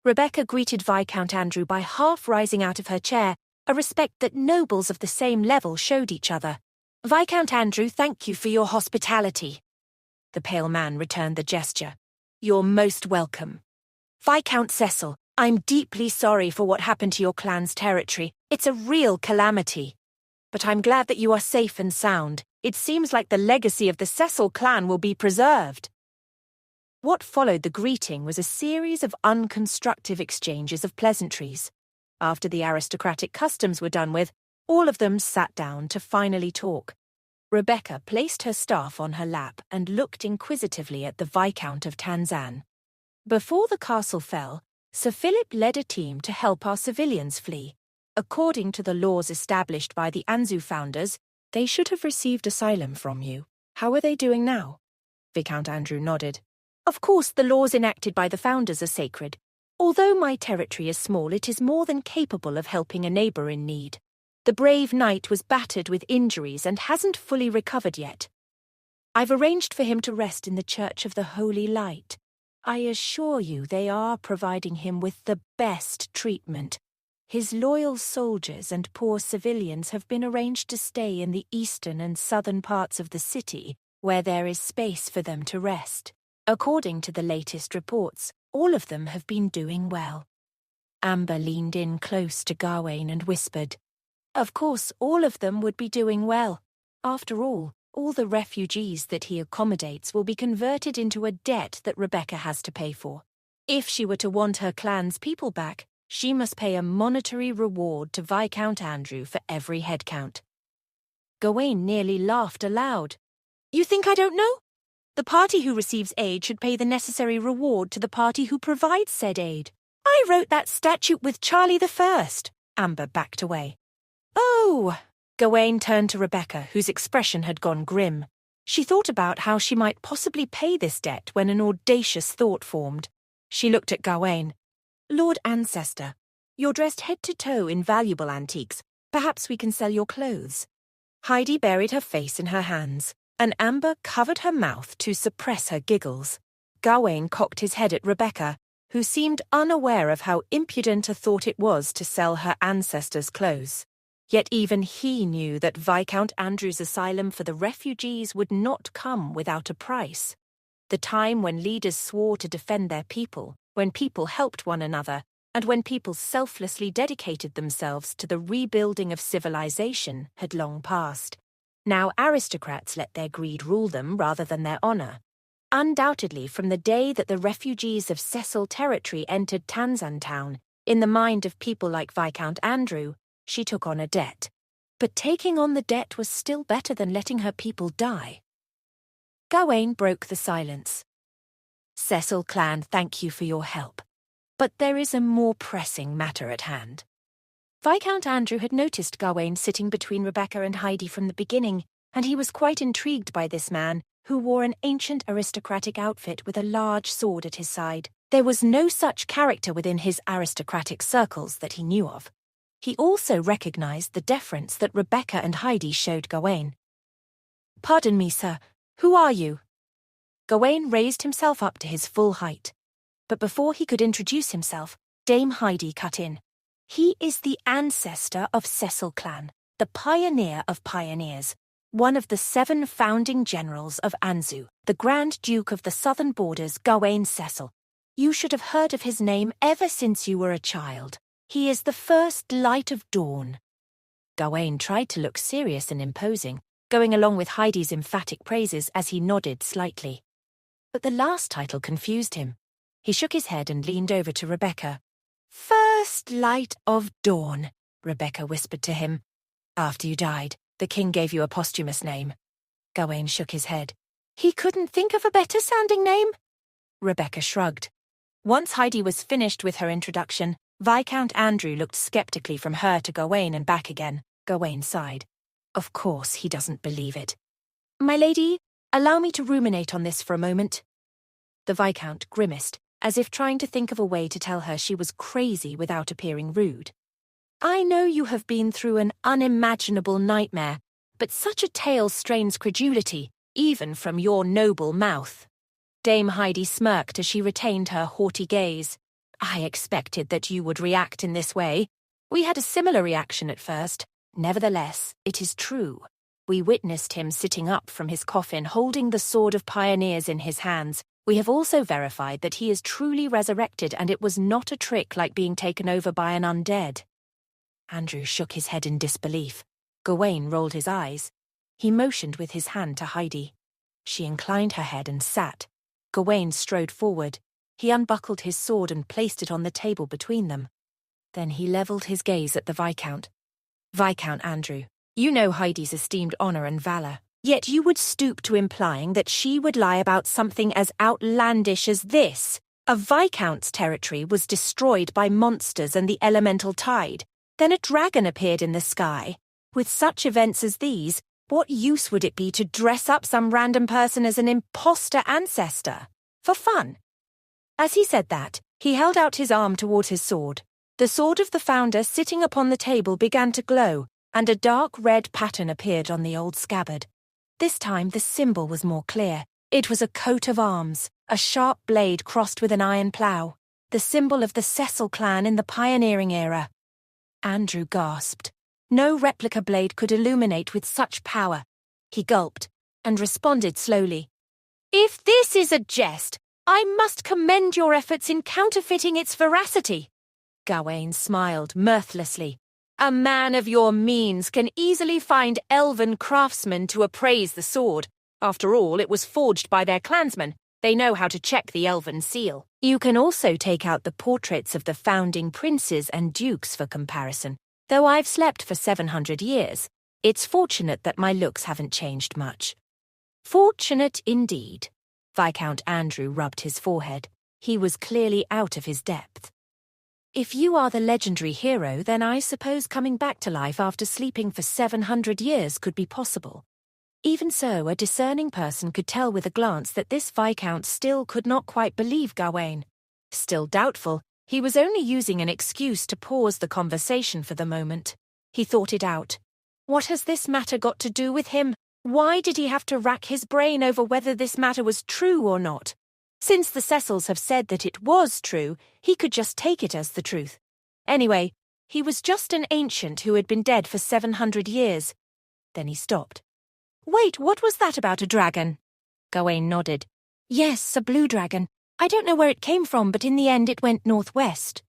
Rebecca greeted Viscount Andrew by half rising out of her chair, a respect that nobles of the same level showed each other. Viscount Andrew, thank you for your hospitality. The pale man returned the gesture. You're most welcome. Viscount Cecil, I'm deeply sorry for what happened to your clan's territory. It's a real calamity. But I'm glad that you are safe and sound. It seems like the legacy of the Cecil clan will be preserved. What followed the greeting was a series of unconstructive exchanges of pleasantries. After the aristocratic customs were done with, all of them sat down to finally talk. Rebecca placed her staff on her lap and looked inquisitively at the Viscount of Tanzan. Before the castle fell, Sir Philip led a team to help our civilians flee. According to the laws established by the Anzu founders, they should have received asylum from you. How are they doing now? Viscount Andrew nodded. Of course, the laws enacted by the founders are sacred. Although my territory is small, it is more than capable of helping a neighbour in need. The brave knight was battered with injuries and hasn't fully recovered yet. I've arranged for him to rest in the Church of the Holy Light. I assure you they are providing him with the best treatment. His loyal soldiers and poor civilians have been arranged to stay in the eastern and southern parts of the city, where there is space for them to rest. According to the latest reports, all of them have been doing well. Amber leaned in close to Gawain and whispered, Of course, all of them would be doing well. After all the refugees that he accommodates will be converted into a debt that Rebecca has to pay for. If she were to want her clan's people back, she must pay a monetary reward to Viscount Andrew for every head count. Gawain nearly laughed aloud. You think I don't know? The party who receives aid should pay the necessary reward to the party who provides said aid. I wrote that statute with Charlie I. Amber backed away. Oh! Gawain turned to Rebecca, whose expression had gone grim. She thought about how she might possibly pay this debt when an audacious thought formed. She looked at Gawain. Lord Ancestor, you're dressed head to toe in valuable antiques. Perhaps we can sell your clothes. Heidi buried her face in her hands, and Amber covered her mouth to suppress her giggles. Gawain cocked his head at Rebecca, who seemed unaware of how impudent a thought it was to sell her ancestors' clothes. Yet even he knew that Viscount Andrew's asylum for the refugees would not come without a price. The time when leaders swore to defend their people, when people helped one another, and when people selflessly dedicated themselves to the rebuilding of civilization had long passed. Now aristocrats let their greed rule them rather than their honor. Undoubtedly, from the day that the refugees of Cecil territory entered Tanzan town, in the mind of people like Viscount Andrew, she took on a debt. But taking on the debt was still better than letting her people die. Gawain broke the silence. Cecil clan, thank you for your help. But there is a more pressing matter at hand. Viscount Andrew had noticed Gawain sitting between Rebecca and Heidi from the beginning, and he was quite intrigued by this man, who wore an ancient aristocratic outfit with a large sword at his side. There was no such character within his aristocratic circles that he knew of. He also recognized the deference that Rebecca and Heidi showed Gawain. Pardon me, sir. Who are you? Gawain raised himself up to his full height. But before he could introduce himself, Dame Heidi cut in. He is the ancestor of Cecil clan, the pioneer of pioneers, one of the 7 founding generals of Anzu, the Grand Duke of the southern borders, Gawain Cecil. You should have heard of his name ever since you were a child. He is the first light of dawn. Gawain tried to look serious and imposing, going along with Heidi's emphatic praises as he nodded slightly. But the last title confused him. He shook his head and leaned over to Rebecca. First light of dawn, Rebecca whispered to him. After you died, the king gave you a posthumous name. Gawain shook his head. He couldn't think of a better-sounding name? Rebecca shrugged. Once Heidi was finished with her introduction, Viscount Andrew looked skeptically from her to Gawain and back again. Gawain sighed. Of course he doesn't believe it. My lady, allow me to ruminate on this for a moment. The Viscount grimaced, as if trying to think of a way to tell her she was crazy without appearing rude. I know you have been through an unimaginable nightmare, but such a tale strains credulity, even from your noble mouth. Dame Heidi smirked as she retained her haughty gaze. I expected that you would react in this way. We had a similar reaction at first. Nevertheless, it is true. We witnessed him sitting up from his coffin holding the sword of pioneers in his hands. We have also verified that he is truly resurrected and it was not a trick like being taken over by an undead. Andrew shook his head in disbelief. Gawain rolled his eyes. He motioned with his hand to Heidi. She inclined her head and sat. Gawain strode forward. He unbuckled his sword and placed it on the table between them. Then he levelled his gaze at the Viscount. Viscount Andrew, you know Heidi's esteemed honour and valour. Yet you would stoop to implying that she would lie about something as outlandish as this. A viscount's territory was destroyed by monsters and the elemental tide. Then a dragon appeared in the sky. With such events as these, what use would it be to dress up some random person as an imposter ancestor? For fun. As he said that, he held out his arm toward his sword. The sword of the founder sitting upon the table began to glow, and a dark red pattern appeared on the old scabbard. This time the symbol was more clear. It was a coat of arms, a sharp blade crossed with an iron plough, the symbol of the Cecil clan in the pioneering era. Andrew gasped. No replica blade could illuminate with such power. He gulped, and responded slowly. "If this is a jest, I must commend your efforts in counterfeiting its veracity." Gawain smiled mirthlessly. "A man of your means can easily find elven craftsmen to appraise the sword. After all, it was forged by their clansmen. They know how to check the elven seal. You can also take out the portraits of the founding princes and dukes for comparison. Though I've slept for 700 years, it's fortunate that my looks haven't changed much." Fortunate indeed. Viscount Andrew rubbed his forehead. He was clearly out of his depth. "If you are the legendary hero, then I suppose coming back to life after sleeping for 700 years could be possible." Even so, a discerning person could tell with a glance that this Viscount still could not quite believe Gawain. Still doubtful, he was only using an excuse to pause the conversation for the moment. He thought it out. What has this matter got to do with him? Why did he have to rack his brain over whether this matter was true or not? Since the Cecils have said that it was true, he could just take it as the truth. Anyway, he was just an ancient who had been dead for 700 years. Then he stopped. "Wait, what was that about a dragon?" Gawain nodded. "Yes, a blue dragon. I don't know where it came from, but in the end it went northwest."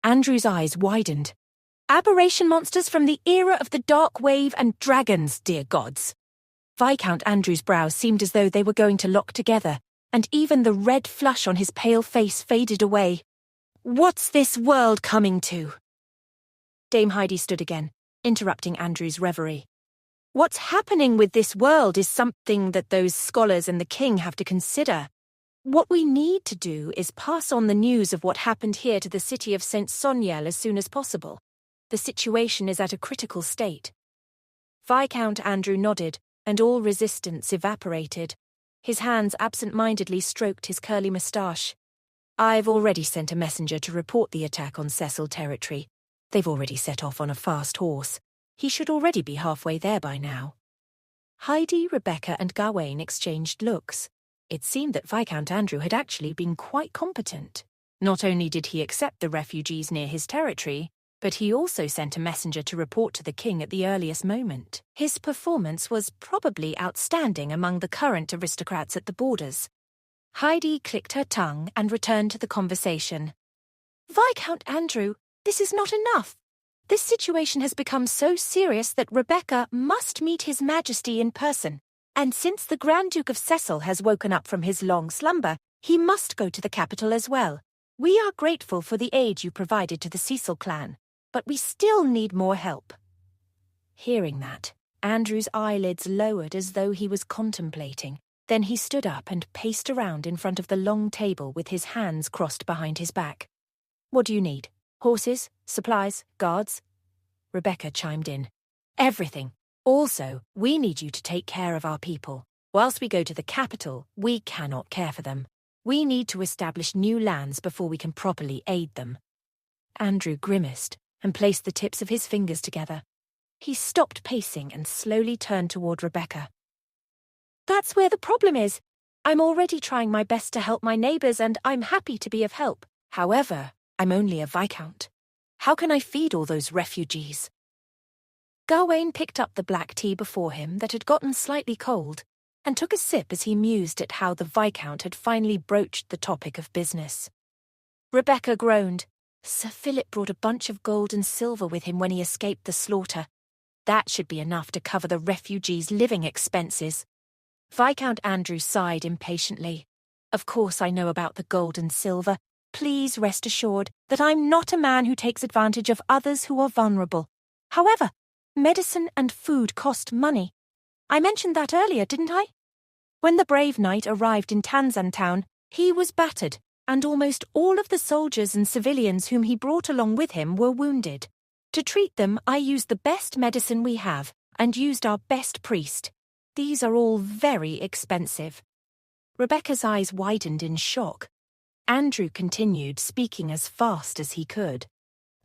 Andrew's eyes widened. "Aberration monsters from the era of the Dark Wave and dragons, dear gods." Viscount Andrew's brows seemed as though they were going to lock together, and even the red flush on his pale face faded away. "What's this world coming to?" Dame Heidi stood again, interrupting Andrew's reverie. "What's happening with this world is something that those scholars and the king have to consider. What we need to do is pass on the news of what happened here to the city of St. Soniel as soon as possible. The situation is at a critical state." Viscount Andrew nodded, and all resistance evaporated. His hands absent-mindedly stroked his curly moustache. "I've already sent a messenger to report the attack on Cecil territory. They've already set off on a fast horse. He should already be halfway there by now." Heidi, Rebecca, and Gawain exchanged looks. It seemed that Viscount Andrew had actually been quite competent. Not only did he accept the refugees near his territory, but he also sent a messenger to report to the king at the earliest moment. His performance was probably outstanding among the current aristocrats at the borders. Heidi clicked her tongue and returned to the conversation. "Viscount Andrew, this is not enough. This situation has become so serious that Rebecca must meet His Majesty in person. And since the Grand Duke of Cecil has woken up from his long slumber, he must go to the capital as well. We are grateful for the aid you provided to the Cecil clan, but we still need more help." Hearing that, Andrew's eyelids lowered as though he was contemplating. Then he stood up and paced around in front of the long table with his hands crossed behind his back. "What do you need? Horses? Supplies? Guards?" Rebecca chimed in. "Everything. Also, we need you to take care of our people. Whilst we go to the capital, we cannot care for them. We need to establish new lands before we can properly aid them." Andrew grimaced and placed the tips of his fingers together. He stopped pacing and slowly turned toward Rebecca. "That's where the problem is. I'm already trying my best to help my neighbours, and I'm happy to be of help. However, I'm only a viscount. How can I feed all those refugees?" Gawain picked up the black tea before him that had gotten slightly cold and took a sip as he mused at how the Viscount had finally broached the topic of business. Rebecca groaned. "Sir Philip brought a bunch of gold and silver with him when he escaped the slaughter. That should be enough to cover the refugees' living expenses." Viscount Andrew sighed impatiently. "Of course I know about the gold and silver. Please rest assured that I'm not a man who takes advantage of others who are vulnerable. However, medicine and food cost money. I mentioned that earlier, didn't I? When the brave knight arrived in Tanzan town, he was battered, and almost all of the soldiers and civilians whom he brought along with him were wounded. To treat them, I used the best medicine we have, and used our best priest. These are all very expensive. Rebecca's eyes widened in shock. Andrew continued, speaking as fast as he could.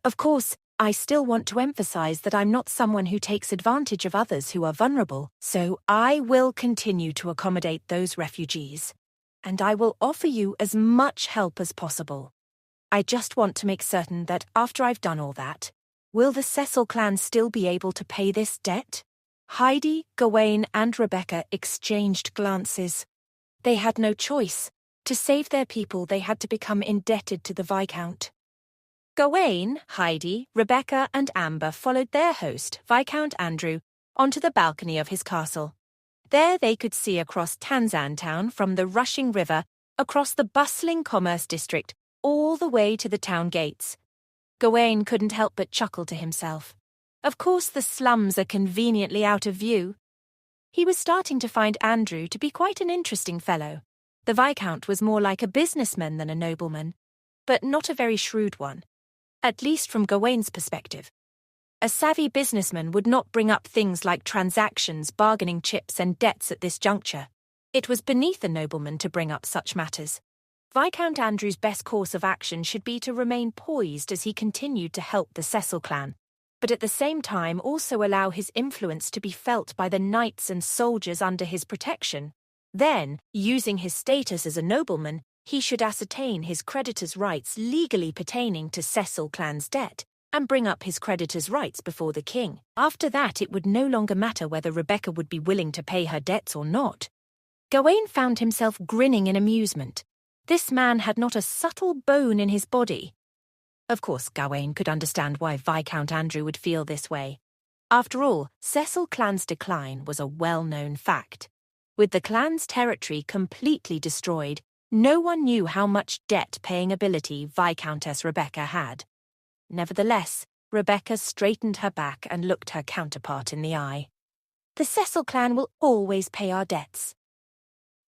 Of course, I still want to emphasize that I'm not someone who takes advantage of others who are vulnerable, so I will continue to accommodate those refugees. And I will offer you as much help as possible. I just want to make certain that after I've done all that, will the Cecil clan still be able to pay this debt? Heidi, Gawain, and Rebecca exchanged glances. They had no choice. To save their people, they had to become indebted to the Viscount. Gawain, Heidi, Rebecca, and Amber followed their host, Viscount Andrew, onto the balcony of his castle. There they could see across Tanzan town from the rushing river, across the bustling commerce district, all the way to the town gates. Gawain couldn't help but chuckle to himself. Of course the slums are conveniently out of view. He was starting to find Andrew to be quite an interesting fellow. The Viscount was more like a businessman than a nobleman, but not a very shrewd one, at least from Gawain's perspective. A savvy businessman would not bring up things like transactions, bargaining chips, and debts at this juncture. It was beneath a nobleman to bring up such matters. Viscount Andrew's best course of action should be to remain poised as he continued to help the Cecil clan, but at the same time also allow his influence to be felt by the knights and soldiers under his protection. Then, using his status as a nobleman, he should ascertain his creditors' rights legally pertaining to Cecil clan's debt, and bring up his creditors' rights before the king. After that, it would no longer matter whether Rebecca would be willing to pay her debts or not. Gawain found himself grinning in amusement. This man had not a subtle bone in his body. Of course, Gawain could understand why Viscount Andrew would feel this way. After all, Cecil clan's decline was a well-known fact. With the clan's territory completely destroyed, no one knew how much debt-paying ability Viscountess Rebecca had. Nevertheless, Rebecca straightened her back and looked her counterpart in the eye. The Cecil clan will always pay our debts.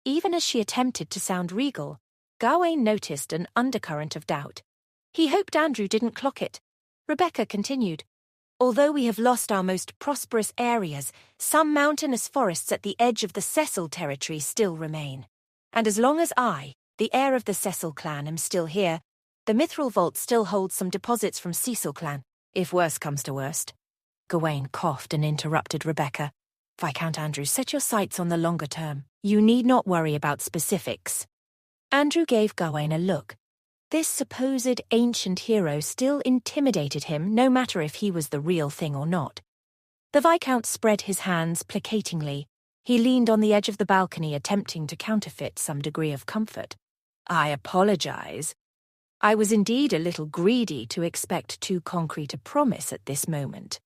Even as she attempted to sound regal, Gawain noticed an undercurrent of doubt. He hoped Andrew didn't clock it. Rebecca continued. Although we have lost our most prosperous areas, some mountainous forests at the edge of the Cecil territory still remain. And as long as I, the heir of the Cecil clan, am still here, the Mithril Vault still holds some deposits from Cecil clan, if worse comes to worst. Gawain coughed and interrupted Rebecca. Viscount Andrew, set your sights on the longer term. You need not worry about specifics. Andrew gave Gawain a look. This supposed ancient hero still intimidated him, no matter if he was the real thing or not. The Viscount spread his hands placatingly. He leaned on the edge of the balcony, attempting to counterfeit some degree of comfort. I apologize. I was indeed a little greedy to expect too concrete a promise at this moment.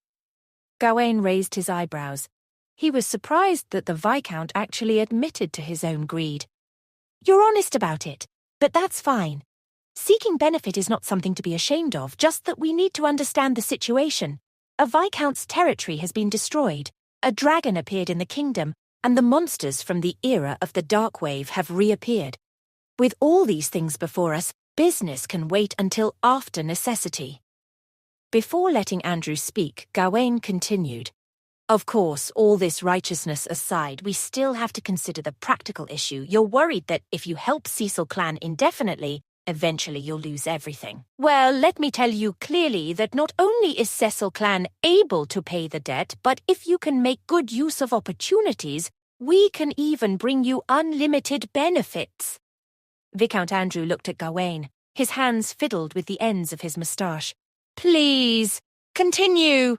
Gawain raised his eyebrows. He was surprised that the Viscount actually admitted to his own greed. You're honest about it, but that's fine. Seeking benefit is not something to be ashamed of, just that we need to understand the situation. A Viscount's territory has been destroyed, a dragon appeared in the kingdom, and the monsters from the era of the Dark Wave have reappeared. With all these things before us, business can wait until after necessity. Before letting Andrew speak, Gawain continued. Of course, all this righteousness aside, we still have to consider the practical issue. You're worried that if you help Cecil clan indefinitely, eventually you'll lose everything. Well, let me tell you clearly that not only is Cecil clan able to pay the debt, but if you can make good use of opportunities, we can even bring you unlimited benefits. Viscount Andrew looked at Gawain. His hands fiddled with the ends of his moustache. Please, continue.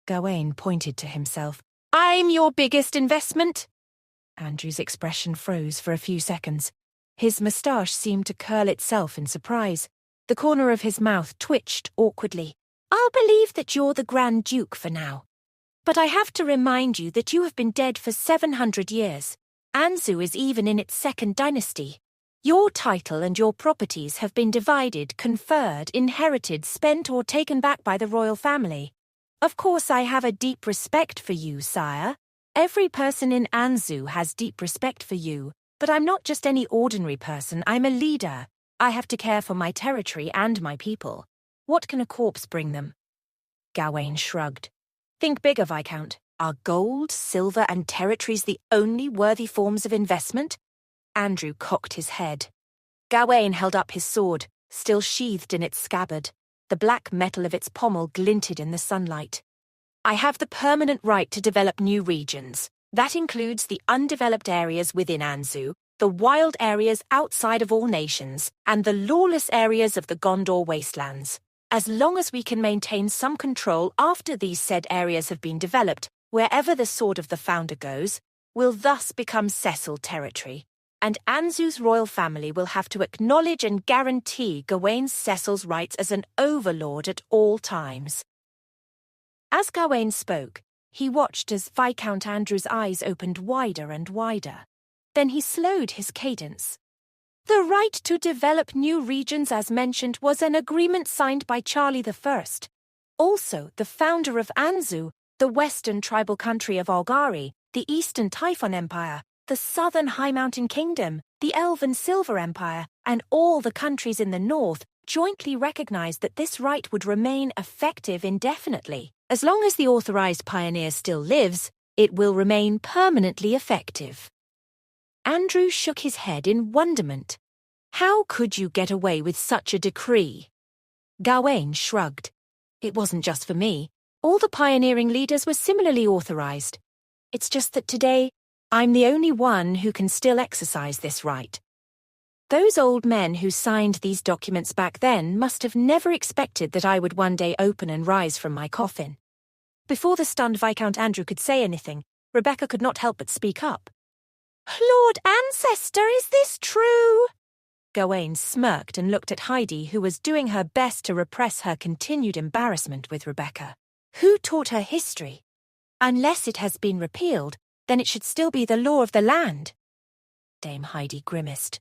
Gawain pointed to himself. I'm your biggest investment. Andrew's expression froze for a few seconds. His moustache seemed to curl itself in surprise. The corner of his mouth twitched awkwardly. I'll believe that you're the Grand Duke for now. But I have to remind you that you have been dead for 700 years. Anzu is even in its second dynasty. Your title and your properties have been divided, conferred, inherited, spent or taken back by the royal family. Of course I have a deep respect for you, sire, Every person in Anzu has deep respect for you, but I'm not just any ordinary person, I'm a leader. I have to care for my territory and my people. What can a corpse bring them? Gawain shrugged. Think bigger, Viscount. Are gold, silver, and territories the only worthy forms of investment? Andrew cocked his head. Gawain held up his sword, still sheathed in its scabbard. The black metal of its pommel glinted in the sunlight. I have the permanent right to develop new regions. That includes the undeveloped areas within Anzu, the wild areas outside of all nations, and the lawless areas of the Gondor wastelands. As long as we can maintain some control after these said areas have been developed, wherever the sword of the founder goes, will thus become Cecil territory. And Anzu's royal family will have to acknowledge and guarantee Gawain Cecil's rights as an overlord at all times. As Gawain spoke, he watched as Viscount Andrew's eyes opened wider and wider. Then he slowed his cadence. The right to develop new regions, as mentioned, was an agreement signed by Charlie I. Also, the founder of Anzu, the western tribal country of Olgari, the eastern Typhon Empire, the southern High Mountain Kingdom, the Elven Silver Empire, and all the countries in the north jointly recognized that this right would remain effective indefinitely. As long as the authorized pioneer still lives, it will remain permanently effective. Andrew shook his head in wonderment. How could you get away with such a decree? Gawain shrugged. It wasn't just for me. All the pioneering leaders were similarly authorized. It's just that today, I'm the only one who can still exercise this right. Those old men who signed these documents back then must have never expected that I would one day open and rise from my coffin. Before the stunned Viscount Andrew could say anything, Rebecca could not help but speak up. Lord Ancestor, is this true? Gawain smirked and looked at Heidi, who was doing her best to repress her continued embarrassment with Rebecca. Who taught her history? Unless it has been repealed, then it should still be the law of the land. Dame Heidi grimaced.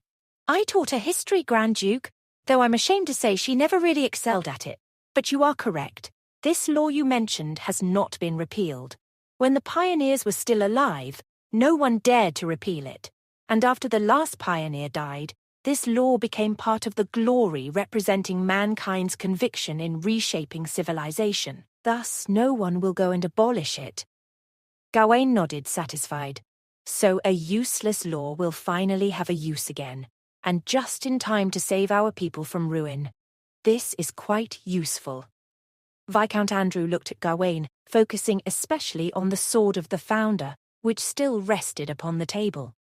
I taught her history, Grand Duke, though I'm ashamed to say she never really excelled at it. But you are correct. This law you mentioned has not been repealed. When the pioneers were still alive, no one dared to repeal it. And after the last pioneer died, this law became part of the glory representing mankind's conviction in reshaping civilization. Thus, no one will go and abolish it. Gawain nodded, satisfied. So a useless law will finally have a use again, and just in time to save our people from ruin. This is quite useful. Viscount Andrew looked at Gawain, focusing especially on the sword of the founder, which still rested upon the table.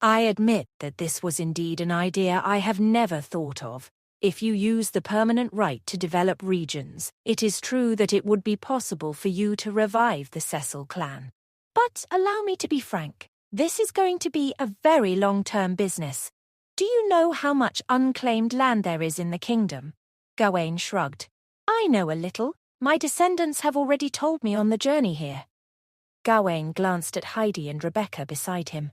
I admit that this was indeed an idea I have never thought of. If you use the permanent right to develop regions, it is true that it would be possible for you to revive the Cecil clan. But allow me to be frank, this is going to be a very long-term business. Do you know how much unclaimed land there is in the kingdom? Gawain shrugged. I know a little. My descendants have already told me on the journey here. Gawain glanced at Heidi and Rebecca beside him.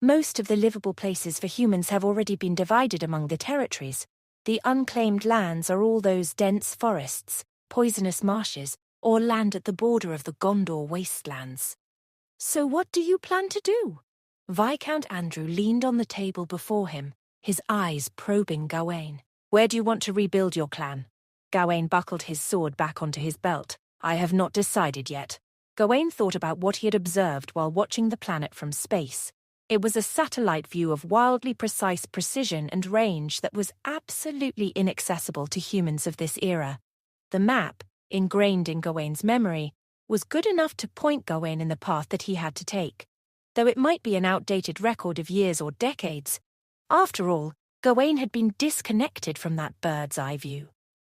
Most of the livable places for humans have already been divided among the territories. The unclaimed lands are all those dense forests, poisonous marshes, or land at the border of the Gondor wastelands. So what do you plan to do? Viscount Andrew leaned on the table before him, his eyes probing Gawain. Where do you want to rebuild your clan? Gawain buckled his sword back onto his belt. I have not decided yet. Gawain thought about what he had observed while watching the planet from space. It was a satellite view of wildly precise precision and range that was absolutely inaccessible to humans of this era. The map, ingrained in Gawain's memory, was good enough to point Gawain in the path that he had to take, though it might be an outdated record of years or decades. After all, Gawain had been disconnected from that bird's-eye view.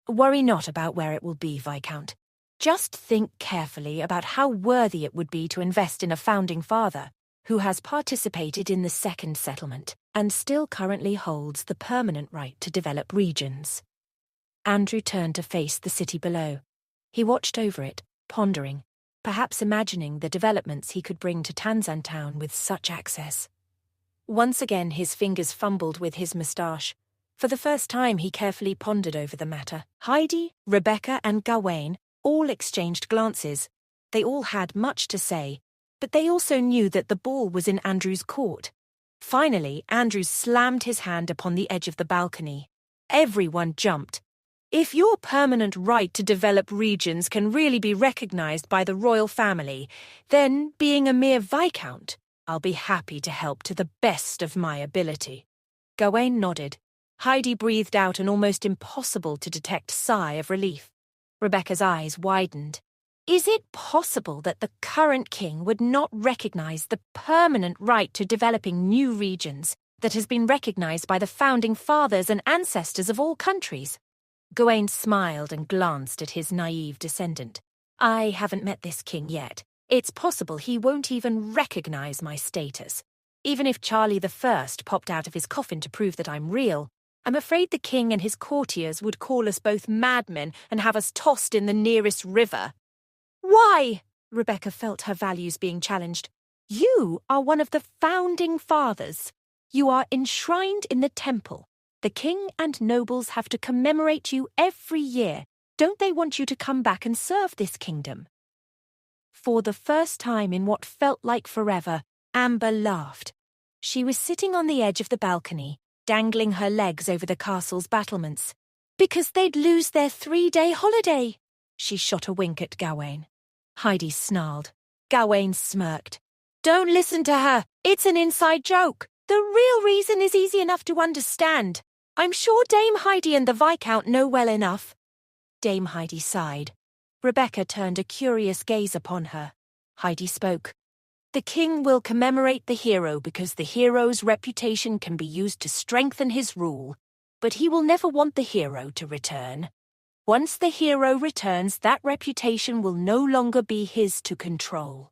Worry not about where it will be, Viscount. Just think carefully about how worthy it would be to invest in a founding father who has participated in the second settlement and still currently holds the permanent right to develop regions. Andrew turned to face the city below. He watched over it, pondering, perhaps imagining the developments he could bring to Tanzan town with such access. Once again his fingers fumbled with his moustache. For the first time he carefully pondered over the matter. Heidi, Rebecca and Gawain all exchanged glances. They all had much to say, but they also knew that the ball was in Andrew's court. Finally, Andrew slammed his hand upon the edge of the balcony. Everyone jumped. If your permanent right to develop regions can really be recognized by the royal family, then, being a mere viscount, I'll be happy to help to the best of my ability. Gawain nodded. Heidi breathed out an almost impossible-to-detect sigh of relief. Rebecca's eyes widened. Is it possible that the current king would not recognize the permanent right to developing new regions that has been recognized by the founding fathers and ancestors of all countries? Gawain smiled and glanced at his naive descendant. I haven't met this king yet. It's possible he won't even recognize my status. Even if Charlie I popped out of his coffin to prove that I'm real, I'm afraid the king and his courtiers would call us both madmen and have us tossed in the nearest river. Why? Rebecca felt her values being challenged. You are one of the founding fathers. You are enshrined in the temple. The king and nobles have to commemorate you every year. Don't they want you to come back and serve this kingdom? For the first time in what felt like forever, Amber laughed. She was sitting on the edge of the balcony, dangling her legs over the castle's battlements. Because they'd lose their 3-day holiday. She shot a wink at Gawain. Heidi snarled. Gawain smirked. Don't listen to her. It's an inside joke. The real reason is easy enough to understand. I'm sure Dame Heidi and the Viscount know well enough. Dame Heidi sighed. Rebecca turned a curious gaze upon her. Heidi spoke. The king will commemorate the hero because the hero's reputation can be used to strengthen his rule, but he will never want the hero to return. Once the hero returns, that reputation will no longer be his to control.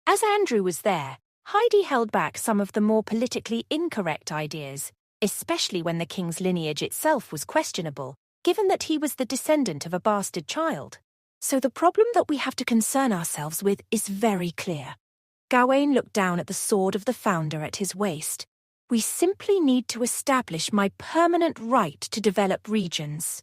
As Andrew was there, Heidi held back some of the more politically incorrect ideas, especially when the king's lineage itself was questionable, given that he was the descendant of a bastard child. So the problem that we have to concern ourselves with is very clear. Gawain looked down at the sword of the founder at his waist. We simply need to establish my permanent right to develop regions.